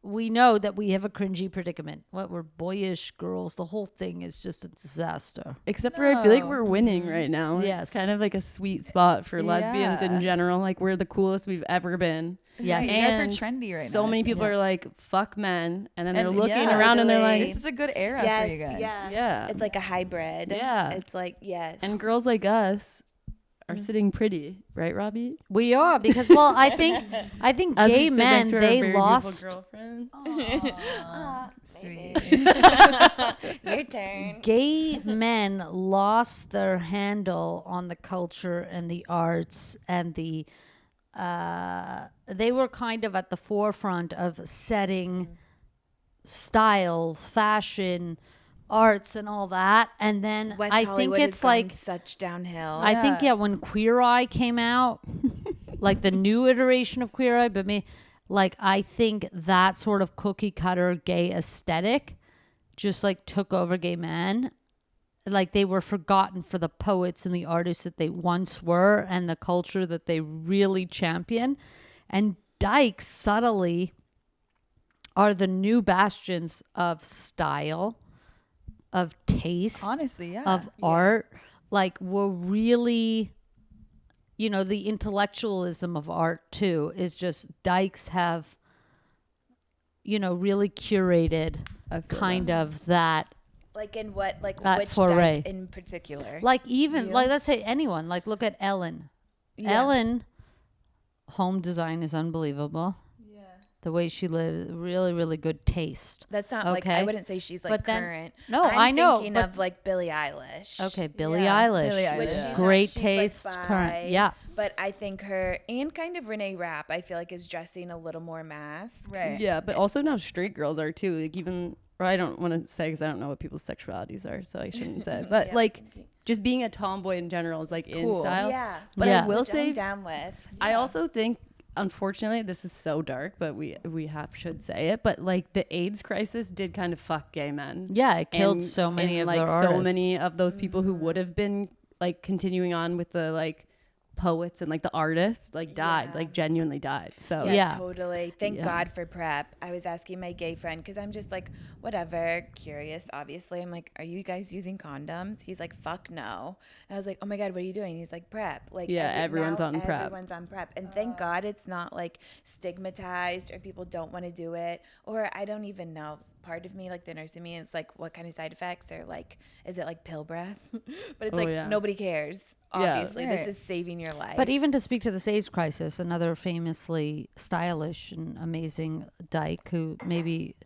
we know that we have a cringy predicament. What we're boyish girls. The whole thing is just a disaster.
Except for I feel like we're winning right now.
Yes.
It's kind of like a sweet spot for lesbians in
Yeah.
general. Like we're the coolest we've ever been.
Yes.
You guys are
And
trendy right now.
So many people
Yeah.
are like, fuck men. And then they're
And
looking
yeah,
around and they're
totally.
like,
This is a good era
Yes,
for you guys.
yeah.
yeah.
It's like a hybrid.
Yeah.
It's like, yes.
And girls like us are sitting pretty, right, Robbie?
We are because I think
As we
gay
sit
men
next to our very
they
beautiful
lost
girlfriend.
Sweet.
Your turn.
gay men lost their handle on the culture and the arts and they were kind of at the forefront of setting style, fashion, arts and all that. And then
West
I
Hollywood
think
has
it's
gone
like
such downhill.
I think when Queer Eye came out, like the new iteration of Queer Eye, but like I think that sort of cookie cutter gay aesthetic just like took over gay men. Like they were forgotten for the poets and the artists that they once were and the culture that they really champion. And dykes subtly are the new bastions of style, of taste,
Honestly,
of art. Like we're really, you know, the intellectualism of art too is just dykes have, you know, really curated kind of that.
Like in what, like
that
which
foray.
dyke in particular?
Like even, like let's say anyone, like look at Ellen. Ellen, home design is unbelievable. Yeah. The way she lives, really, really good taste.
That's not like, I wouldn't say she's like
But then-
current.
No,
I'm
I know,
thinking
but-
of like Billie Eilish.
Okay, Billie Eilish.
Billie Eilish.
Which she's not-
Great
she's, like,
taste,
bi,
current. Yeah.
But I think her, and kind of Renee Rapp, I feel like is dressing a little more masked.
Right.
Yeah, but also now straight girls are too. Like even, or I don't want to say because I don't know what people's sexualities are, so I shouldn't say. But like, just being a tomboy in general is like in style.
Yeah.
But
Yeah.
I will
Which
say,
I'm down with.
I also think, unfortunately, this is so dark, but we should say it. But like the AIDS crisis did kind of fuck gay men.
Yeah, it killed
And-
so many
and,
of
like
their
so
artists.
many of those people who would have been like continuing on with the like poets and like the artists like died, like genuinely died. So
Yeah, totally. Thank
Yeah.
God for PrEP. I was asking my gay friend because I'm just like, whatever, curious, obviously. I'm like, are you guys using condoms? He's like, fuck no. And I was like, oh my God, what are you doing? He's like, PrEP. Like,
Yeah, everyone's on PrEP.
Everyone's on PrEP. And thank God it's not like stigmatized or people don't want to do it. Or I don't even know. Part of me, like the nurse in me, it's like, what kind of side effects? They're like, is it like pill breath? But it's nobody cares. Obviously, this is saving your life.
But even to speak to the AIDS crisis, another famously stylish and amazing dyke who maybe,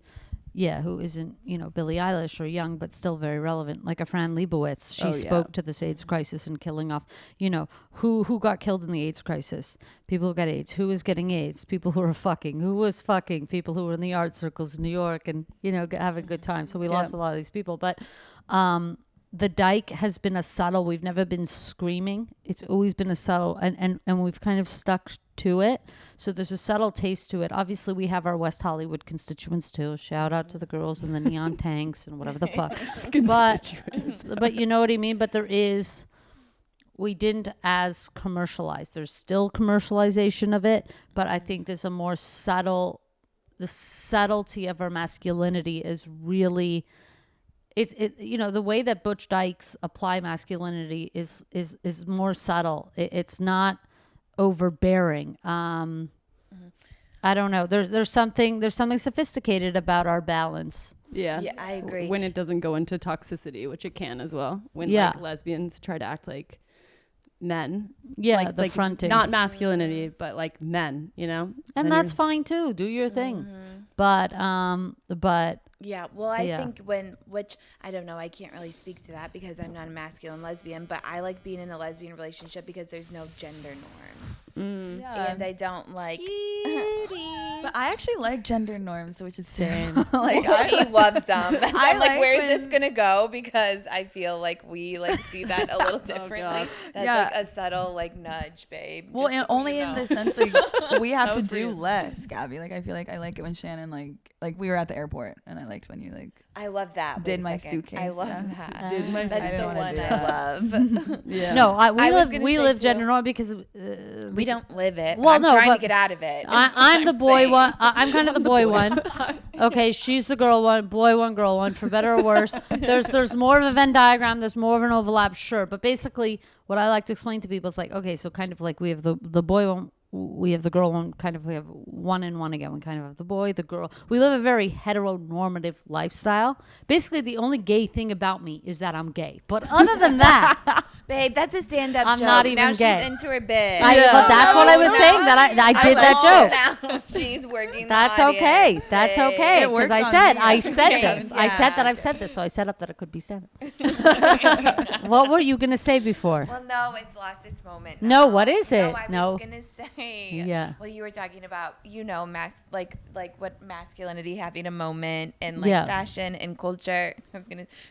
who isn't, you know, Billie Eilish or young, but still very relevant, like a Fran Lebowitz. She spoke to this AIDS crisis and killing off, you know, who got killed in the AIDS crisis? People who got AIDS. Who was getting AIDS? People who were fucking. Who was fucking? People who were in the art circles in New York and, you know, having a good time. So we lost a lot of these people. But, the dyke has been a subtle. We've never been screaming. It's always been a subtle, and we've kind of stuck to it. So there's a subtle taste to it. Obviously, we have our West Hollywood constituents too. Shout out to the girls in the neon tanks and whatever the fuck. But you know what I mean. But we didn't as commercialize. There's still commercialization of it, but I think there's a more subtle. The subtlety of our masculinity is really. You know, the way that butch dykes apply masculinity is more subtle. It's not overbearing. I don't know. There's something sophisticated about our balance.
Yeah,
I agree.
When it doesn't go into toxicity, which it can as well. When like lesbians try to act like men.
Yeah,
like,
the fronting.
Not masculinity, but like men, you know?
And that's fine too. Do your thing. But
yeah, well, I think which I don't know, I can't really speak to that because I'm not a masculine lesbian, but I like being in a lesbian relationship because there's no gender norms. And I don't like.
But I actually like gender norms, which is
Same.
like
She loves them. I'm
I
like,
like
where's
when-
this gonna go? Because I feel like we like see that a little differently.
God.
That's like a subtle like nudge, babe.
well,
just
and
so
only
you
in
know.
the sense like we have to
was
do
weird.
less, Gabby. Like I feel like I like it when Shannon like we were at the airport and I liked when you like
I love that.
did
Wait a
my
second.
suitcase
I love
stuff.
that.
Did my
That's
I
the
didn't wanna
one
do
I
that.
love.
Yeah.
no,
I was gonna
we
say
live
too-
gender norm because
We don't live it.
Well,
I'm
no,
trying
but
to get out of it.
I'm the boy
saying.
one. I'm kind of the boy one. Okay, she's the girl one, boy one, girl one. For better or worse, there's more of a Venn diagram. There's more of an overlap, sure. But basically, what I like to explain to people is like, okay, so kind of like we have the boy one, we have the girl one. Kind of we have one and one again. We kind of have the boy, the girl. We live a very heteronormative lifestyle. Basically, the only gay thing about me is that I'm gay. But other than that,
Babe, that's a stand-up
I'm
joke.
not even
now
gay.
She's into her bit.
But that's what I was saying. That I did that joke.
Now she's working.
That's
the audience.
okay. That's okay.
It
Because
worked
I
on
said
me.
I said
Okay,
this. I said that
yeah.
I've said this, so I set up that it could be stand. What were you gonna say before?
Well, no, it's lost its moment.
No,
now.
what is it?
No, I
No.
was gonna say.
Yeah.
Well, you were talking about, like what masculinity having a moment and like
Yeah.
fashion and culture.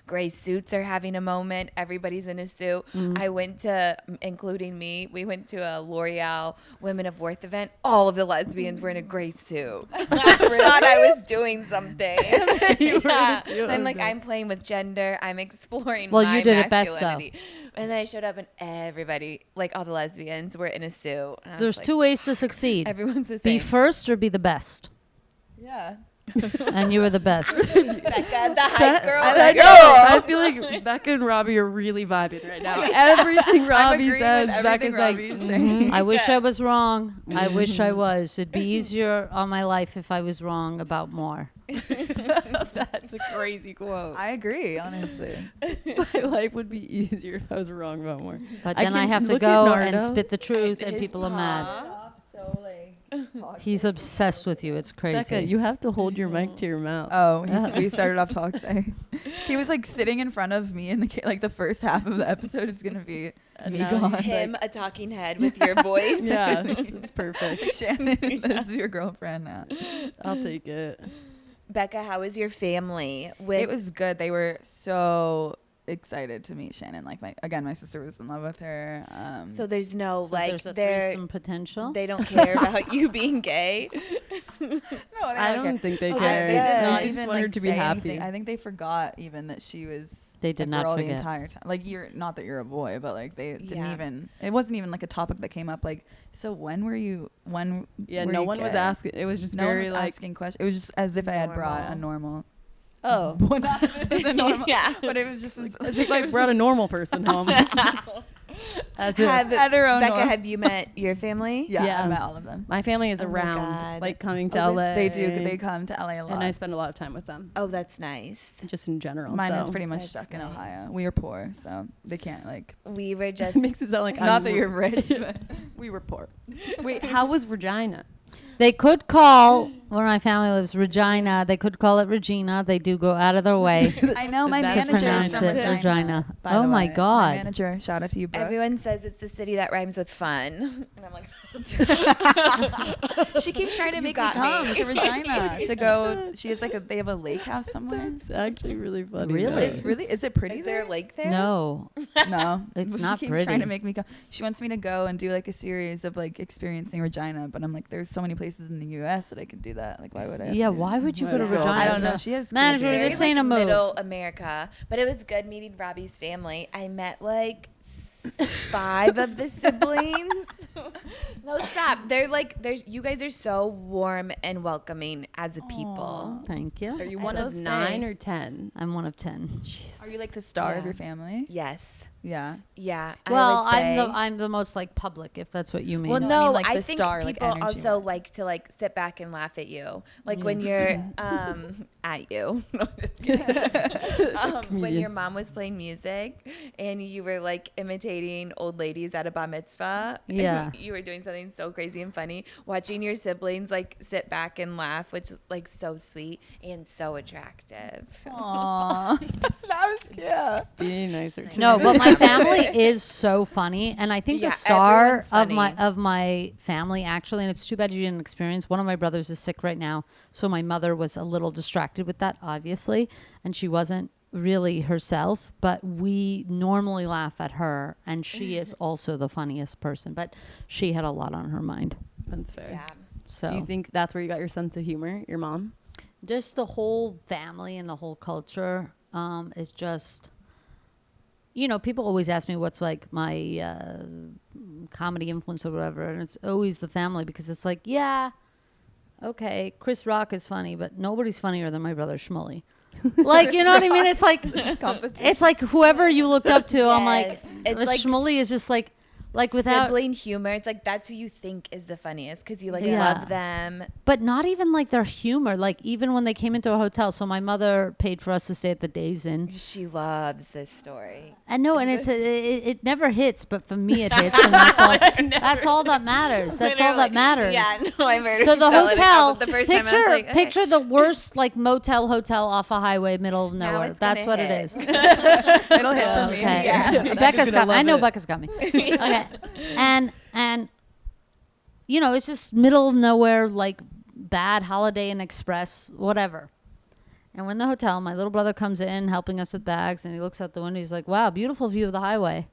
Gray suits are having a moment. Everybody's in a suit. I went to, including me, we went to a L'Oreal Women of Worth event. All of the lesbians were in a gray suit. I thought I was doing something. Yeah. I'm like, I'm playing with gender. I'm exploring
Well,
my
you did it best, though.
masculinity. And then I showed up and everybody, like all the lesbians, were in a suit. And I was
There's
like,
two ways to succeed.
Everyone's the
Be
same.
first or be the best.
Yeah.
And you were the best.
Becca, the hype girl.
I feel like Becca and Robby are really vibing right now. Everything Robby
agreeing
says,
with everything
Becca's like,
Robby's saying.
I wish I was wrong. I wish I was. It'd be easier on my life if I was wrong about more.
that's a crazy quote.
I agree, honestly.
My life would be easier if I was wrong about more.
But
I
then I
can
have to
look at
go and
Nardo.
spit the truth, and people are mad. He's obsessed with you. It's crazy.
Becca, you have to hold your mic to your mouth.
Oh, we started off toxic. He was like sitting in front of me, and like the first half of the episode is gonna be me
now
gone.
Him, a talking head with your voice.
Yeah, it's perfect.
Shannon, this is your girlfriend now.
I'll take it.
Becca, how was your family?
It was good. They were so excited to meet Shannon. Like my sister was in love with her.
So there's no
So
like
there's a
they're
threesome potential.
they don't care about you being gay.
no,
I don't think they
Oh,
care.
that's
They
good.
They just want her to be happy.
I think they forgot even that she was
They did
a
not
girl the
forget.
entire time. Like you're not that you're a boy, but like they didn't
Yeah.
even. It wasn't even like a topic that came up. Like, so when were you? When?
Yeah,
were
no
you
one was
gay?
asking. It was just
No one
very
was
like,
asking questions. It was just as if I had brought a
Normal.
normal.
oh,
Well, not that this isn't normal.
Yeah.
But it was just
as if I brought a normal person home. As if
Had her own
Becca,
norm.
have you met your family?
Yeah,
Yeah.
I met all of them.
my family is
Oh my
around,
God.
like coming to
Oh,
LA.
They do. They come to LA a lot.
and I spend a lot of time with them,
Oh, that's nice.
just in general.
Mine
so.
is pretty much
That's
stuck in
nice.
Ohio. We are poor, so they can't like.
We were just
It makes it sound like
Not
I'm
that you're rich, but
we were poor. Wait, how was Regina?
They could call where my family lives Regina. They could call it Regina. They do go out of their way
I know my
That's
to
manager is
pronounce
from
it Regina.
by
Oh
the
my
way.
God.
My manager, shout out to you, Brooke.
everyone says it's the city that rhymes with fun. And I'm like,
She keeps trying to
You
make me
got
come
me.
to Regina to go. She has they have a lake house somewhere.
It's actually really funny.
Really?
though.
It's really, is it pretty
is there a
there?
lake there?
No.
No,
It's
But
not
she keeps
pretty.
trying to make me go. She wants me to go and do like a series of like experiencing Regina, but I'm like, there's so many places in the U.S. that I could do that. Like, why would I? have
Yeah,
to do
why would you go to
Yeah.
Regina?
I don't know. She has
Manager,
crazy-
Very,
this ain't a move.
middle America, but it was good meeting Robbie's family. I met like 5 of the siblings. No, stop. They're like, you guys are so warm and welcoming as a people.
Thank you.
Are you
I
one
will
of
say.
9 or 10?
I'm one of 10.
Are you like the star of
Yeah.
your family?
Yes.
Yeah.
Yeah.
Well,
I would say.
I'm the most like public, if that's what you mean.
Well,
No, I
no,
mean, like,
I
the
think
star, like,
people
energy
also
wise.
like to like sit back and laugh at you, like when you're at you. No, I'm just kidding. When your mom was playing music and you were like imitating old ladies at a bar mitzvah.
Yeah.
You were doing something so crazy and funny. Watching your siblings like sit back and laugh, which is like so sweet and so attractive.
Aww. That was cute.
Be nicer to
No,
me.
but my family is so funny, and I think
Yeah,
the star
everyone's funny.
of my family actually, and it's too bad you didn't experience. One of my brothers is sick right now, so my mother was a little distracted with that, obviously, and she wasn't really herself. But we normally laugh at her, and she is also the funniest person. But she had a lot on her mind,
That's fair.
Yeah.
so
Do you think that's where you got your sense of humor? Your mom?
just the whole family and the whole culture is just. You know, people always ask me what's like my comedy influence or whatever, and it's always the family because it's like, yeah, okay, Chris Rock is funny, but nobody's funnier than my brother Shmuley. Like, you know what I mean? It's like, it's like whoever you looked up to. I'm like,
Yes. It's like
Shmuley is just like like without
sibling humor. It's like that's who you think is the funniest because you like
Yeah.
love them.
but not even like their humor. Like even when they came into a hotel, so my mother paid for us to stay at the Days Inn.
She loves this story.
I know, and it never hits, but for me it hits, and that's all that matters. That's all that matters.
Yeah, no, I've heard
So
her
the
tell it a
hotel,
couple- the first time I
picture
was like, okay.
picture the worst like motel hotel off a highway, middle of
Now
nowhere.
it's
That's
gonna
what it
hit.
is.
It'll hit for me.
Okay.
Yeah.
Becca's got me. I
love
know
it.
Becca's got me. Okay. And you know, it's just middle of nowhere, like bad Holiday Inn Express, whatever. And when the hotel, my little brother comes in helping us with bags, and he looks out the window. He's like, "Wow, beautiful view of the highway."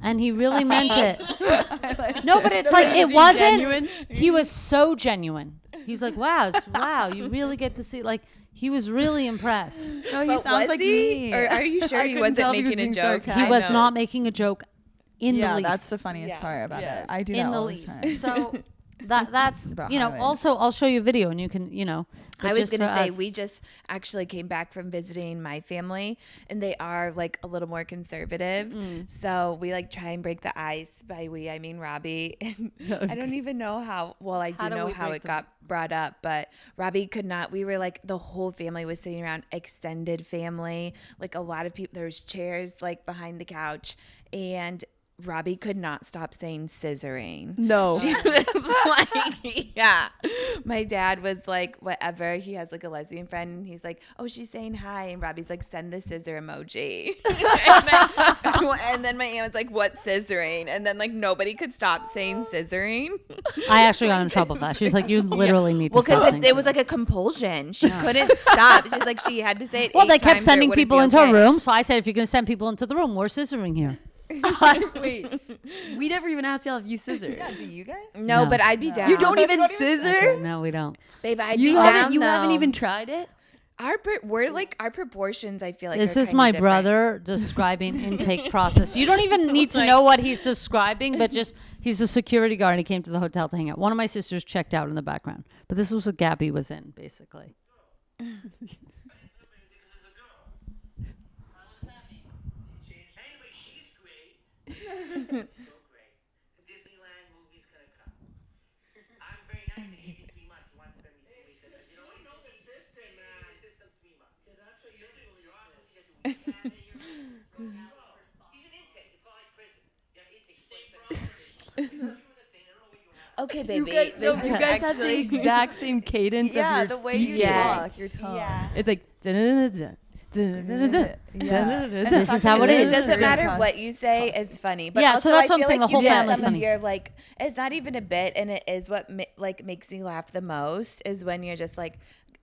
And he really meant it. No, but it's like it wasn't.
genuine?
He was so genuine. He's like, "Wow, wow, you really get to see." Like he was really impressed.
No, he
But
sounds
was
like
he?
me.
Or are you sure
I
he
couldn't tell
wasn't
if he was
making a
being
joke?
sarcastic.
He was
know.
not making a joke in
Yeah,
the least.
that's the funniest
Yeah.
part about
Yeah.
it. I do
in
that
the
all the
least.
time.
So that's
About
you know.
highways.
Also, I'll show you a video, and you can but
I was
just
gonna
for
say
us.
we just actually came back from visiting my family, and they are like a little more conservative. So we like try and break the ice. By we, I mean Robby. And I don't even know how. Well, I do
How do
know
we
how
break
it got brought up, but Robby could not. We were like the whole family was sitting around, extended family, like a lot of people. There was chairs like behind the couch, and Robby could not stop saying scissoring.
No.
She was like, yeah. My dad was like, whatever. He has like a lesbian friend, and he's like, oh, she's saying hi. And Robbie's like, send the scissor emoji. and then my aunt was like, what's scissoring? And then like nobody could stop saying scissoring.
I actually got in trouble for that. She's like, you literally need to
Well,
stop
because
saying
it was
that.
like a compulsion. She couldn't stop. She's like, she had to say it.
Well,
8
they kept
times or it
sending
wouldn't
people
be
into
okay.
a room, so I said, if you're going to send people into the room, we're scissoring here.
Wait, we never even asked y'all if you scissor.
Do you guys?
No,
No.
but I'd be down.
You don't even scissor?
Okay, no, we don't.
Babe, I'd
You
be
haven't
down,
you haven't
though.
even tried it?
We're like our proportions. I feel like
This
are
is
kinda
my
different.
brother describing intake process. You don't even need to know what he's describing, but just he's a security guard and he came to the hotel to hang out. One of my sisters checked out in the background, but this was what Gabby was in, basically.
Anyway, she's great. So great. The Disneyland movie's gonna come. I'm very nice to give you 3 months. You want to spend me 2 weeks? I said, you know what? You know the system, man. The system 3 months. Yeah, that's what you're doing. You're obviously gonna do weekends and you're he's an intake. It's called like prison. You have intake. Stay doing the thing. I don't know what you have.
Okay, baby.
You guys have the exact same cadence
Yeah,
of your
the way you
speaking.
talk, your tone.
Yeah.
It's like
This is how it
It
is.
doesn't matter what you say; it's funny. But
Yeah,
also,
so that's
I
what I'm
feel
saying,
like
the whole
you get
family's
some of
funny.
your, like, it's not even a bit, and it is what like makes me laugh the most is when you're just like,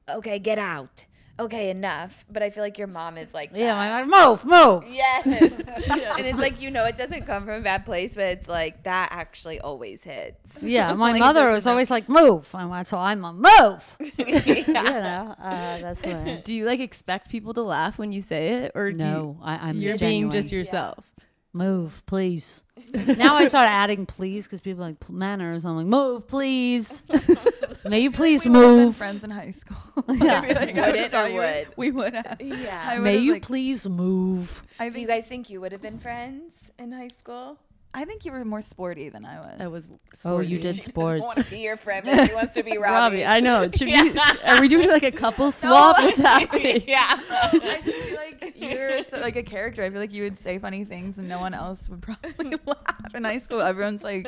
okay, get out. Okay, enough. But I feel like your mom is like,
Yeah,
that.
my move.
Yes. And it's like, it doesn't come from a bad place, but it's like that actually always hits.
Yeah, my
Like, it
mother
doesn't
was always like, move. So I'm a move. That's what
Do you like expect people to laugh when you say it, or
No, I'm
you're
genuine.
being just yourself?
Move, please. Now I start adding please because people are like manners. I'm like, move, please. May you please
We would have been
move.
friends in high school.
Yeah.
I'd be like, I
Would it
thought
or
you
would?
We would have.
Yeah.
I
May
would've,
you
like,
please move.
I
Do you
think,
guys think you would have been friends in high school?
I think you were more sporty than I was.
I was.
Oh, you
sporty.
did
I
sports.
want to be your friend, but she wants to be Robbie.
Robbie, I know. Should we, are we doing like a couple swap? What's happening?
Yeah.
I just feel like you're like a character. I feel like you would say funny things and no one else would probably laugh in high school. Everyone's like,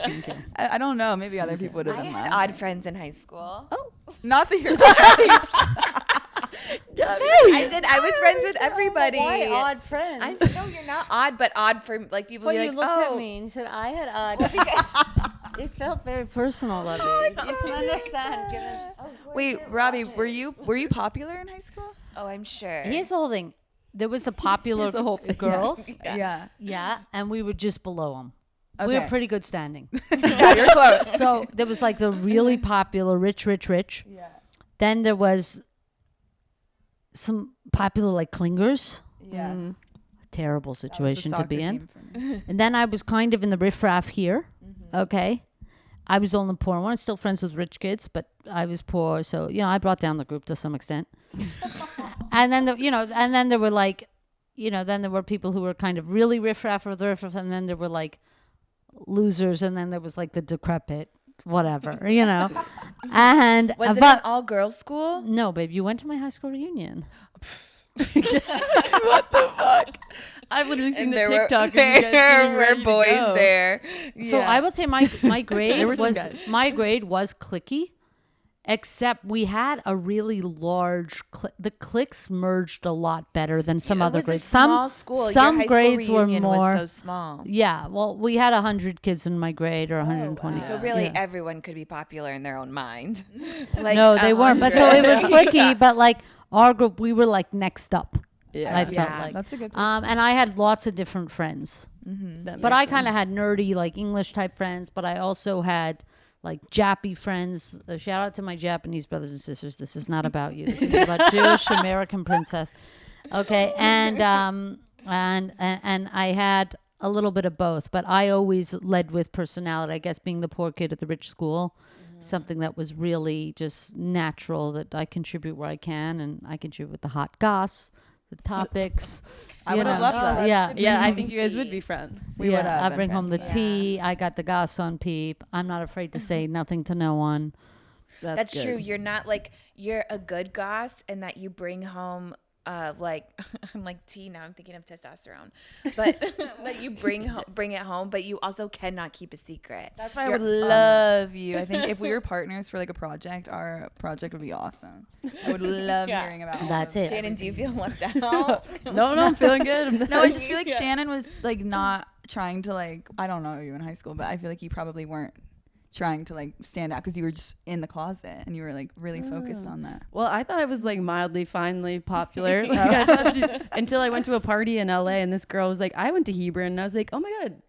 I don't know. Maybe other people would have
I
been
had
laughing.
odd friends in high school.
Not that you're.
I did. I was friends with everybody.
Why odd friends?
I know you're not odd, but odd for like people.
Well,
be
you
like,
looked
oh.
at me and you said I had odd. It felt very personal of me. You can understand. Given
Wait, Robbie, were you popular in high school?
Oh, I'm sure.
here's the whole thing. There was the popular
the whole thing.
girls,
Yeah.
yeah, and we were just below them. We were
Okay.
pretty good standing.
Yeah, you're close.
So there was like the really popular rich.
Yeah.
Then there was some popular like clingers.
Yeah.
Terrible
That was the
situation to
soccer
be in.
team for me.
And then I was kind of in the riffraff here.
Mm-hmm.
Okay. I was the only poor one. Still friends with rich kids, but I was poor. So, I brought down the group to some extent. And then, then there were like, then there were people who were kind of really riffraff or the riffraff. And then there were like losers, and then there was like the decrepit, whatever, you know. And
Was it
but
an all girls school?
no, babe, you went to my high school reunion.
I've literally seen
And
the
there
TikTok. of you guys
There
getting
were
ready to
boys
go.
there.
So
Yeah.
I would say my grade
There were some
was
guys.
my grade was cliquey, except we had a really large the cliques merged a lot better than some
It
other
was a
grades.
small school.
Some
Your high school
grades were
reunion
more.
was so small.
Yeah, well, we had 100 kids in my grade or 120.
So really,
Yeah.
everyone could be popular in their own mind. Like
No, they weren't. But so it was
100.
cliquey. But like our group, we were like next up.
Yeah.
I felt
Yeah.
like.
That's a good.
And I had lots of different friends.
That
But
makes
I kind of had nerdy, like English type friends. But I also had like Jappy friends. Shout out to my Japanese brothers and sisters. This is not about you. This is about Jewish American princess. Okay, and I had a little bit of both, but I always led with personality. I guess being the poor kid at the rich school, something that was really just natural. That I contribute where I can, and I contribute with the hot goss, the topics.
I
you
would have
know.
loved that.
Yeah,
Yeah, I think you guys would be friends.
We would have
I
been
bring home the
friends,
tea. I got the goss on peep. I'm not afraid to say nothing to no one.
That's
good.
true. You're not like you're a good goss, and that you bring home. Like I'm like tea now. I'm thinking of testosterone, but that you bring it home, but you also cannot keep a secret.
That's why I would love you. I think if we were partners for like a project, our project would be awesome. I would love hearing about. all
That's
of
it.
Shannon, do you feel left out?
No, I'm feeling good.
No, I just feel like Shannon was like not trying to like. I don't know you in high school, but I feel like you probably weren't trying to like stand out because you were just in the closet and you were like really focused on that.
Well, I thought I was like mildly, finely popular like, I thought until I went to a party in LA and this girl was like, I went to Hebron, and I was like, oh my God.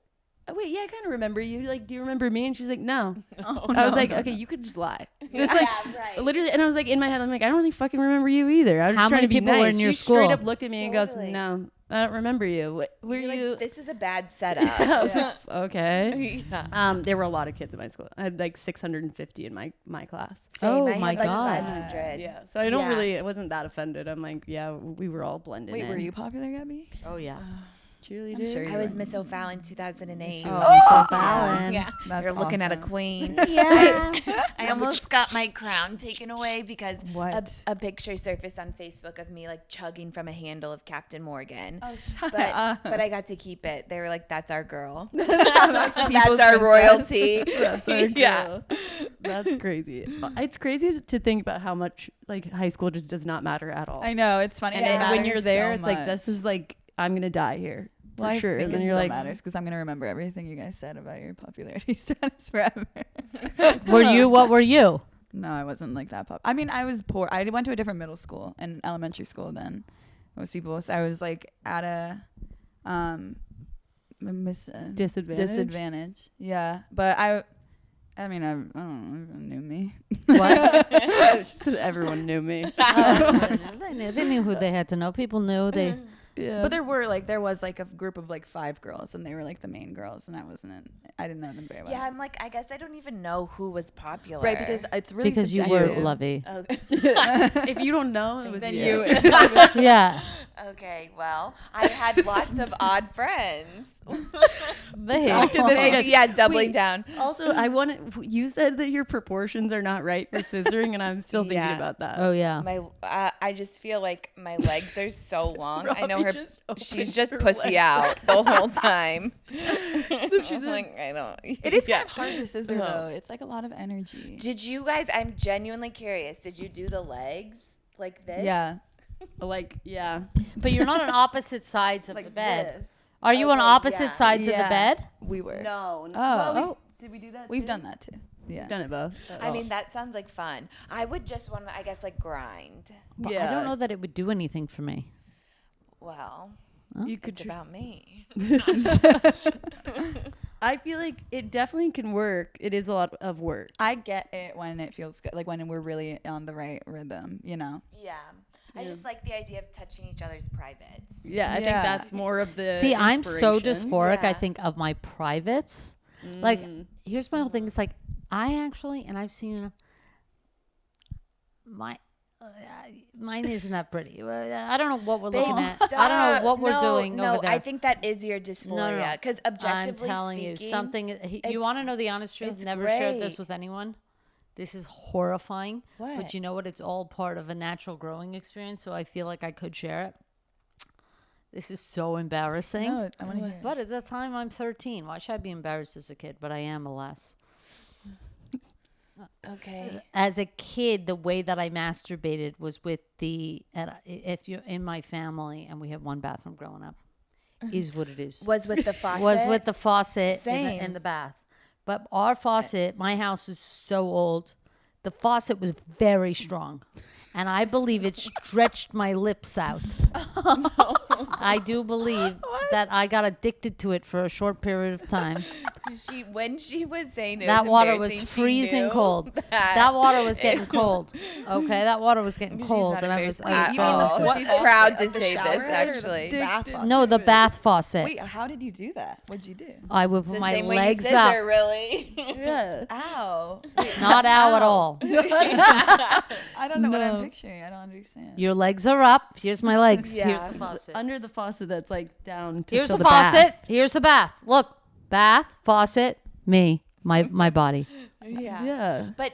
Oh, wait, yeah, I kind of remember you. Like, do you remember me? And she's like, no. I was like, okay, you could just lie. Just like, literally. And I was like, in my head, I'm like, I don't really fucking remember you either. I was
How
just trying
many
to be
people
nice.
were in your
She straight
school?
up looked at me and goes,
Totally.
no, I don't remember you. Were
You're
you?
like, this is a bad setup.
I was like, okay.
Yeah.
There were a lot of kids in my school. I had like 650 in my class.
Same.
Oh
I had
my
like
God.
500.
Yeah, so I don't
Yeah.
really. I wasn't that offended. I'm like, yeah, we were all blended.
Wait,
in.
were you popular, Gabby?
Oh yeah.
cheerleader?
I'm sure you
I was
were.
Miss O'Fallon 2008.
Oh, Fallon.
Yeah,
That's
you're looking at a
awesome.
queen.
Yeah.
I almost got my crown taken away because
What?
a picture surfaced on Facebook of me like chugging from a handle of Captain Morgan.
Oh, shut
But
up.
I got to keep it. They were like, "That's our girl.
People's
That's our
princess.
royalty."
That's our
Yeah.
girl. That's crazy. It's crazy to think about how much like high school just does not matter at all.
I know, it's funny.
And
it
then when
matters
you're there,
so
it's like
much.
this is like I'm gonna die here for
Well, I
sure.
think
And then
it
you're
still
like,
matters because I'm gonna remember everything you guys said about your popularity status forever.
Were you? What were you?
No, I wasn't like that I mean, I was poor. I went to a different middle school and elementary school than most people. So I was like at a disadvantage. Yeah, but I mean, I don't know, everyone knew me.
What?
she said everyone knew me.
They knew who they had to know. People knew they.
Yeah.
But there was like a group of like 5 girls, and they were like the main girls, and I didn't know them very well.
Yeah, I'm like, I guess I don't even know who was popular.
Right, because it's really
Because you were
subjective.
lovely.
Okay.
if you don't know, it was
Then
you.
Yeah.
Okay, well, I had lots of odd friends.
Babe.
Back to this again.
Yeah, doubling
Wait,
down.
Also, you said that your proportions are not right for scissoring, and I'm still thinking
Yeah.
about that.
Oh yeah.
I just feel like my legs are so long. I know
Robbie
her.
just opened
She's just
her
pussy
legs.
out the whole time.
She's
I'm like, I don't.
It is
Yeah.
kind of hard to scissor though. It's like a lot of energy.
Did you guys? I'm genuinely curious. Did you do the legs like this?
Yeah.
Like, yeah.
But you're not on opposite sides of
Like
the bed.
this.
Are you on
Okay,
opposite
yeah.
sides of the bed?
We were.
No.
Oh.
Well, did we do that?
We've
too?
done that too. Yeah.
We've done it both.
I mean, that sounds like fun. I would just want to, I guess, like grind.
But
Yeah.
I don't know that it would do anything for me.
Well,
You could
it's about me.
I feel like it definitely can work. It is a lot of work.
I get it when it feels good, like when we're really on the right rhythm, you know.
Yeah. I just like the idea of touching each other's privates.
Yeah, I think
Yeah.
that's more of the
See, I'm so
inspiration.
dysphoric, I
Yeah.
think, of my privates. Like, here's my whole thing. It's like, I actually, and I've seen my, Mine isn't that pretty. I don't know what we're
Babe,
looking at. I don't know what we're doing
no,
over there.
I think that is your dysphoria. Because
I'm
objectively
telling
speaking,
you something. You want to know the honest truth?
it's
Never shared this
great.
with anyone. This is horrifying.
What?
But you know what? It's all part of a natural growing experience. So I feel like I could share it. This is so embarrassing.
No, I want to hear.
But at that time, I'm 13. Why should I be embarrassed as a kid? But I am, alas.
Okay.
As a kid, the way that I masturbated was with if you're in my family and we had one bathroom growing up, is what it is.
Was with the faucet.
Was with the faucet
Same.
in the bath. But our faucet, my house is so old, the faucet was very strong. And I believe it stretched my lips out. I do believe that I got addicted to it for a short period of time.
When she was saying it,
That
was
water was
embarrassing, she
freezing
knew
cold. That water was getting cold. Okay, that water was getting cold, and I was
She's
oh.
proud to
The
say
shower
this,
head or the
actually.
bath faucet?
No, the bath faucet.
Wait, how did you do that? What'd you do?
I would
It's
put
the
my
same way you
legs
scissor,
up,
really.
Yeah.
Ow.
not out at all.
I don't know what I'm picturing. I don't understand.
Your legs are up. Here's my legs.
Yeah.
Here's the faucet.
Under the faucet that's like down to
Here's
fill
the
bath.
faucet. Here's the bath. Look, bath, faucet, me, my body.
Yeah.
Yeah.
But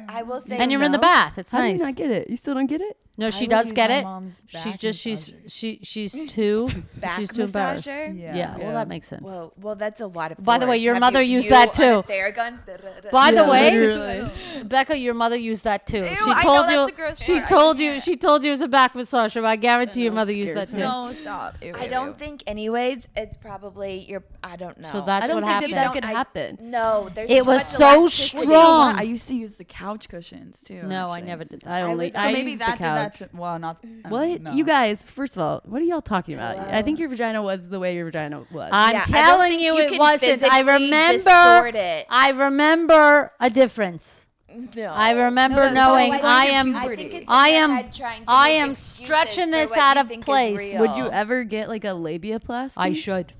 I will say,
And you're in the
know?
bath. It's
How do you
nice.
not get it? You still don't get it?
No, she
would
does
use
get
my
it.
mom's back
She's too
back
she's too embarrassed.
massager.
Yeah, well that makes sense.
Well, that's a lot of.
By the way,
force.
your
Have
mother
you-
used
you
that
on
too.
a Theragun?
By the
Yeah,
way,
literally.
Becca, your mother used that too.
I
she
know,
told
that's
you.
a gross
She
part.
told you. She told you it was a back massager. But I guarantee your
know,
mother used that
scares
too.
me.
No, stop. Ew,
I
ew,
don't
ew.
think, anyways. It's probably your. I don't know.
So that's
I don't
what
think
happened.
that
don't-
could
I-
happen.
No, there's
It
too
was
much
so
elasticity.
strong.
I used to use the couch cushions too.
No, I
actually.
never did that.
I only
was-
So
I
maybe
used
that
the
did that.
couch.
Well, not
What?
no.
You guys, first of all, what are y'all talking about? I think your vagina was the way your vagina was.
I'm
Yeah, I don't
telling
think
you,
you
it
can
wasn't. I
physically
remember.
distort it.
I remember a difference.
No.
I remember
that's
knowing
like
I
your
am.
puberty.
I think it's in
I
your
am-
head trying to
I
make
am
excuses
stretching
for
this
what
out
you
of
think is
place.
real.
Would you ever get like a labiaplasty?
I should.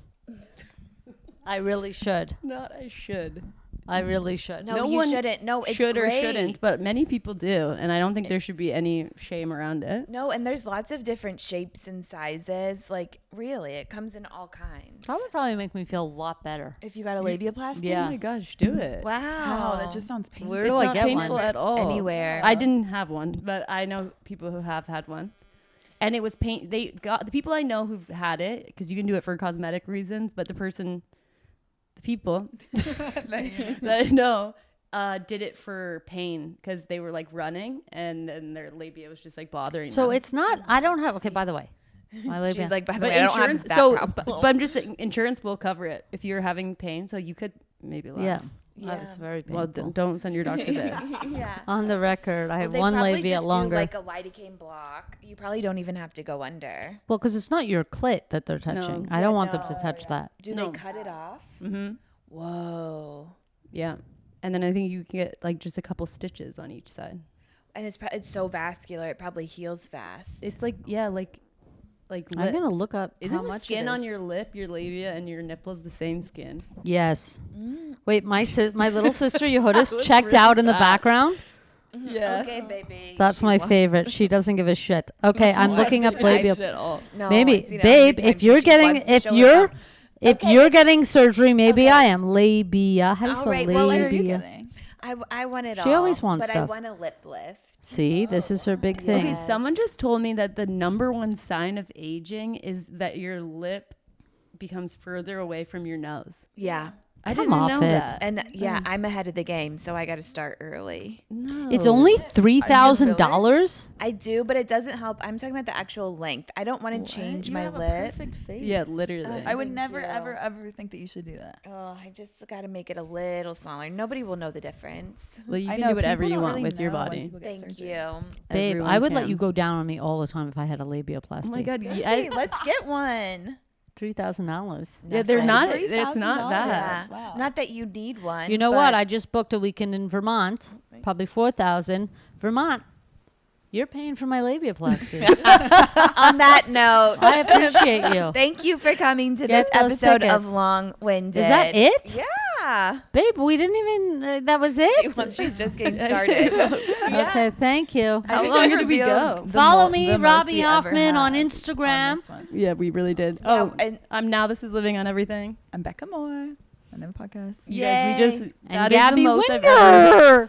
I really should.
Not I should.
I really should.
No,
No
you
one
shouldn't. No, it's
should or
great.
shouldn't, but many people do, and I don't think there should be any shame around it.
No, and there's lots of different shapes and sizes. Like, really, it comes in all kinds.
That would probably make me feel a lot better.
If you got a labiaplasty?
Yeah.
Oh my gosh, do it.
Wow.
Oh, that just sounds painful.
Where
It's
do I
not
get
painful
one?
at all.
Anywhere.
I didn't have one, but I know people who have had one. And it was the people I know who've had it, because you can do it for cosmetic reasons, but the people that I know did it for pain because they were like running and then their labia was just like bothering
So
them.
it's not. I don't have. Okay, by the way, my labia.
She's like, by the
But
way, I don't
insurance,
have that
so
problem.
but I'm just saying, insurance will cover it if you're having pain, so you could maybe lie.
yeah.
Yeah.
It's very painful.
Well, don't send your doctor this.
Yeah.
On the record, I have
They
one
probably
labia
just
longer.
do like a lidocaine block. You probably don't even have to go under.
Well, because it's not your clit that they're touching. I don't want them to touch that.
Do
No.
they cut it off?
Mm-hmm.
Whoa.
Yeah, and then I think you get like just a couple stitches on each side.
And it's so vascular. It probably heals fast.
It's like
I'm gonna
lips.
look up
Isn't
how
the
much
skin
it
on
is.
your lip, your labia, and your nipples the same skin?
Yes. Wait, my little sister Yehuda's
was
checked
really
out in the
bad.
background.
Yeah.
Okay, baby.
That's
She
my
wants-
favorite. She doesn't give a shit. Okay, I'm looking up labia.
at all.
No,
Maybe,
I've seen it
babe,
100
if
times
you're
and she
getting,
wants to
if
show her
you're,
thumb.
if
Okay.
you're getting surgery, maybe
Okay.
I am labia. How do you
All
spell
right, well,
Where are you
labia?
getting?
I want it all.
She always wants
but
stuff.
I want a lip lift.
See, this is her big thing.
Okay,
Yes.
someone just told me that the number one sign of aging is that your lip becomes further away from your nose.
Yeah.
I
Come
didn't
off
know
it.
that.
And yeah, I'm ahead of the game, so I got to start early.
No.
It's only $3,000.
I do, but it doesn't help. I'm talking about the actual length. I don't want to change
You
my
have a
lip.
perfect face.
Yeah, literally.
I would
Thank
never,
you.
ever think that you should do that.
Oh, I just got to make it a little smaller. Nobody will know the difference.
Well, you
I
can
know,
do whatever
people
you
don't
want
really
with your
know when
body.
people get
Thank
surgery.
you.
Babe,
Everyone
I would let
can.
you go down on me all the time if I had a labiaplasty.
Oh my god,
Hey, let's get one.
$3,000.
yeah, they're
Nothing.
not. It's not
$3,000.
bad.
Wow.
Not that you need one.
You know what?
but
I just booked a weekend in Vermont. Probably 4,000. Vermont. You're paying for my labiaplasty.
On that note,
I appreciate you.
thank you for coming to
Get
this
those
episode
tickets.
of Long Winded.
Is that it?
Yeah.
Babe, we didn't even, that was it?
She's just getting started.
Okay, thank you.
I
How
think
long
we
did we
revealed
go?
the
Follow
mo-
me,
the most
Robby
we ever
Hoffman, on
have
Instagram.
this one.
Yeah, we really did.
Yeah,
Oh,
and-
I'm Now This Is Living on Everything.
I'm Becca Moore. I have a podcast.
You guys, we just
And
that is
Gabby
the most I've ever.
Winger.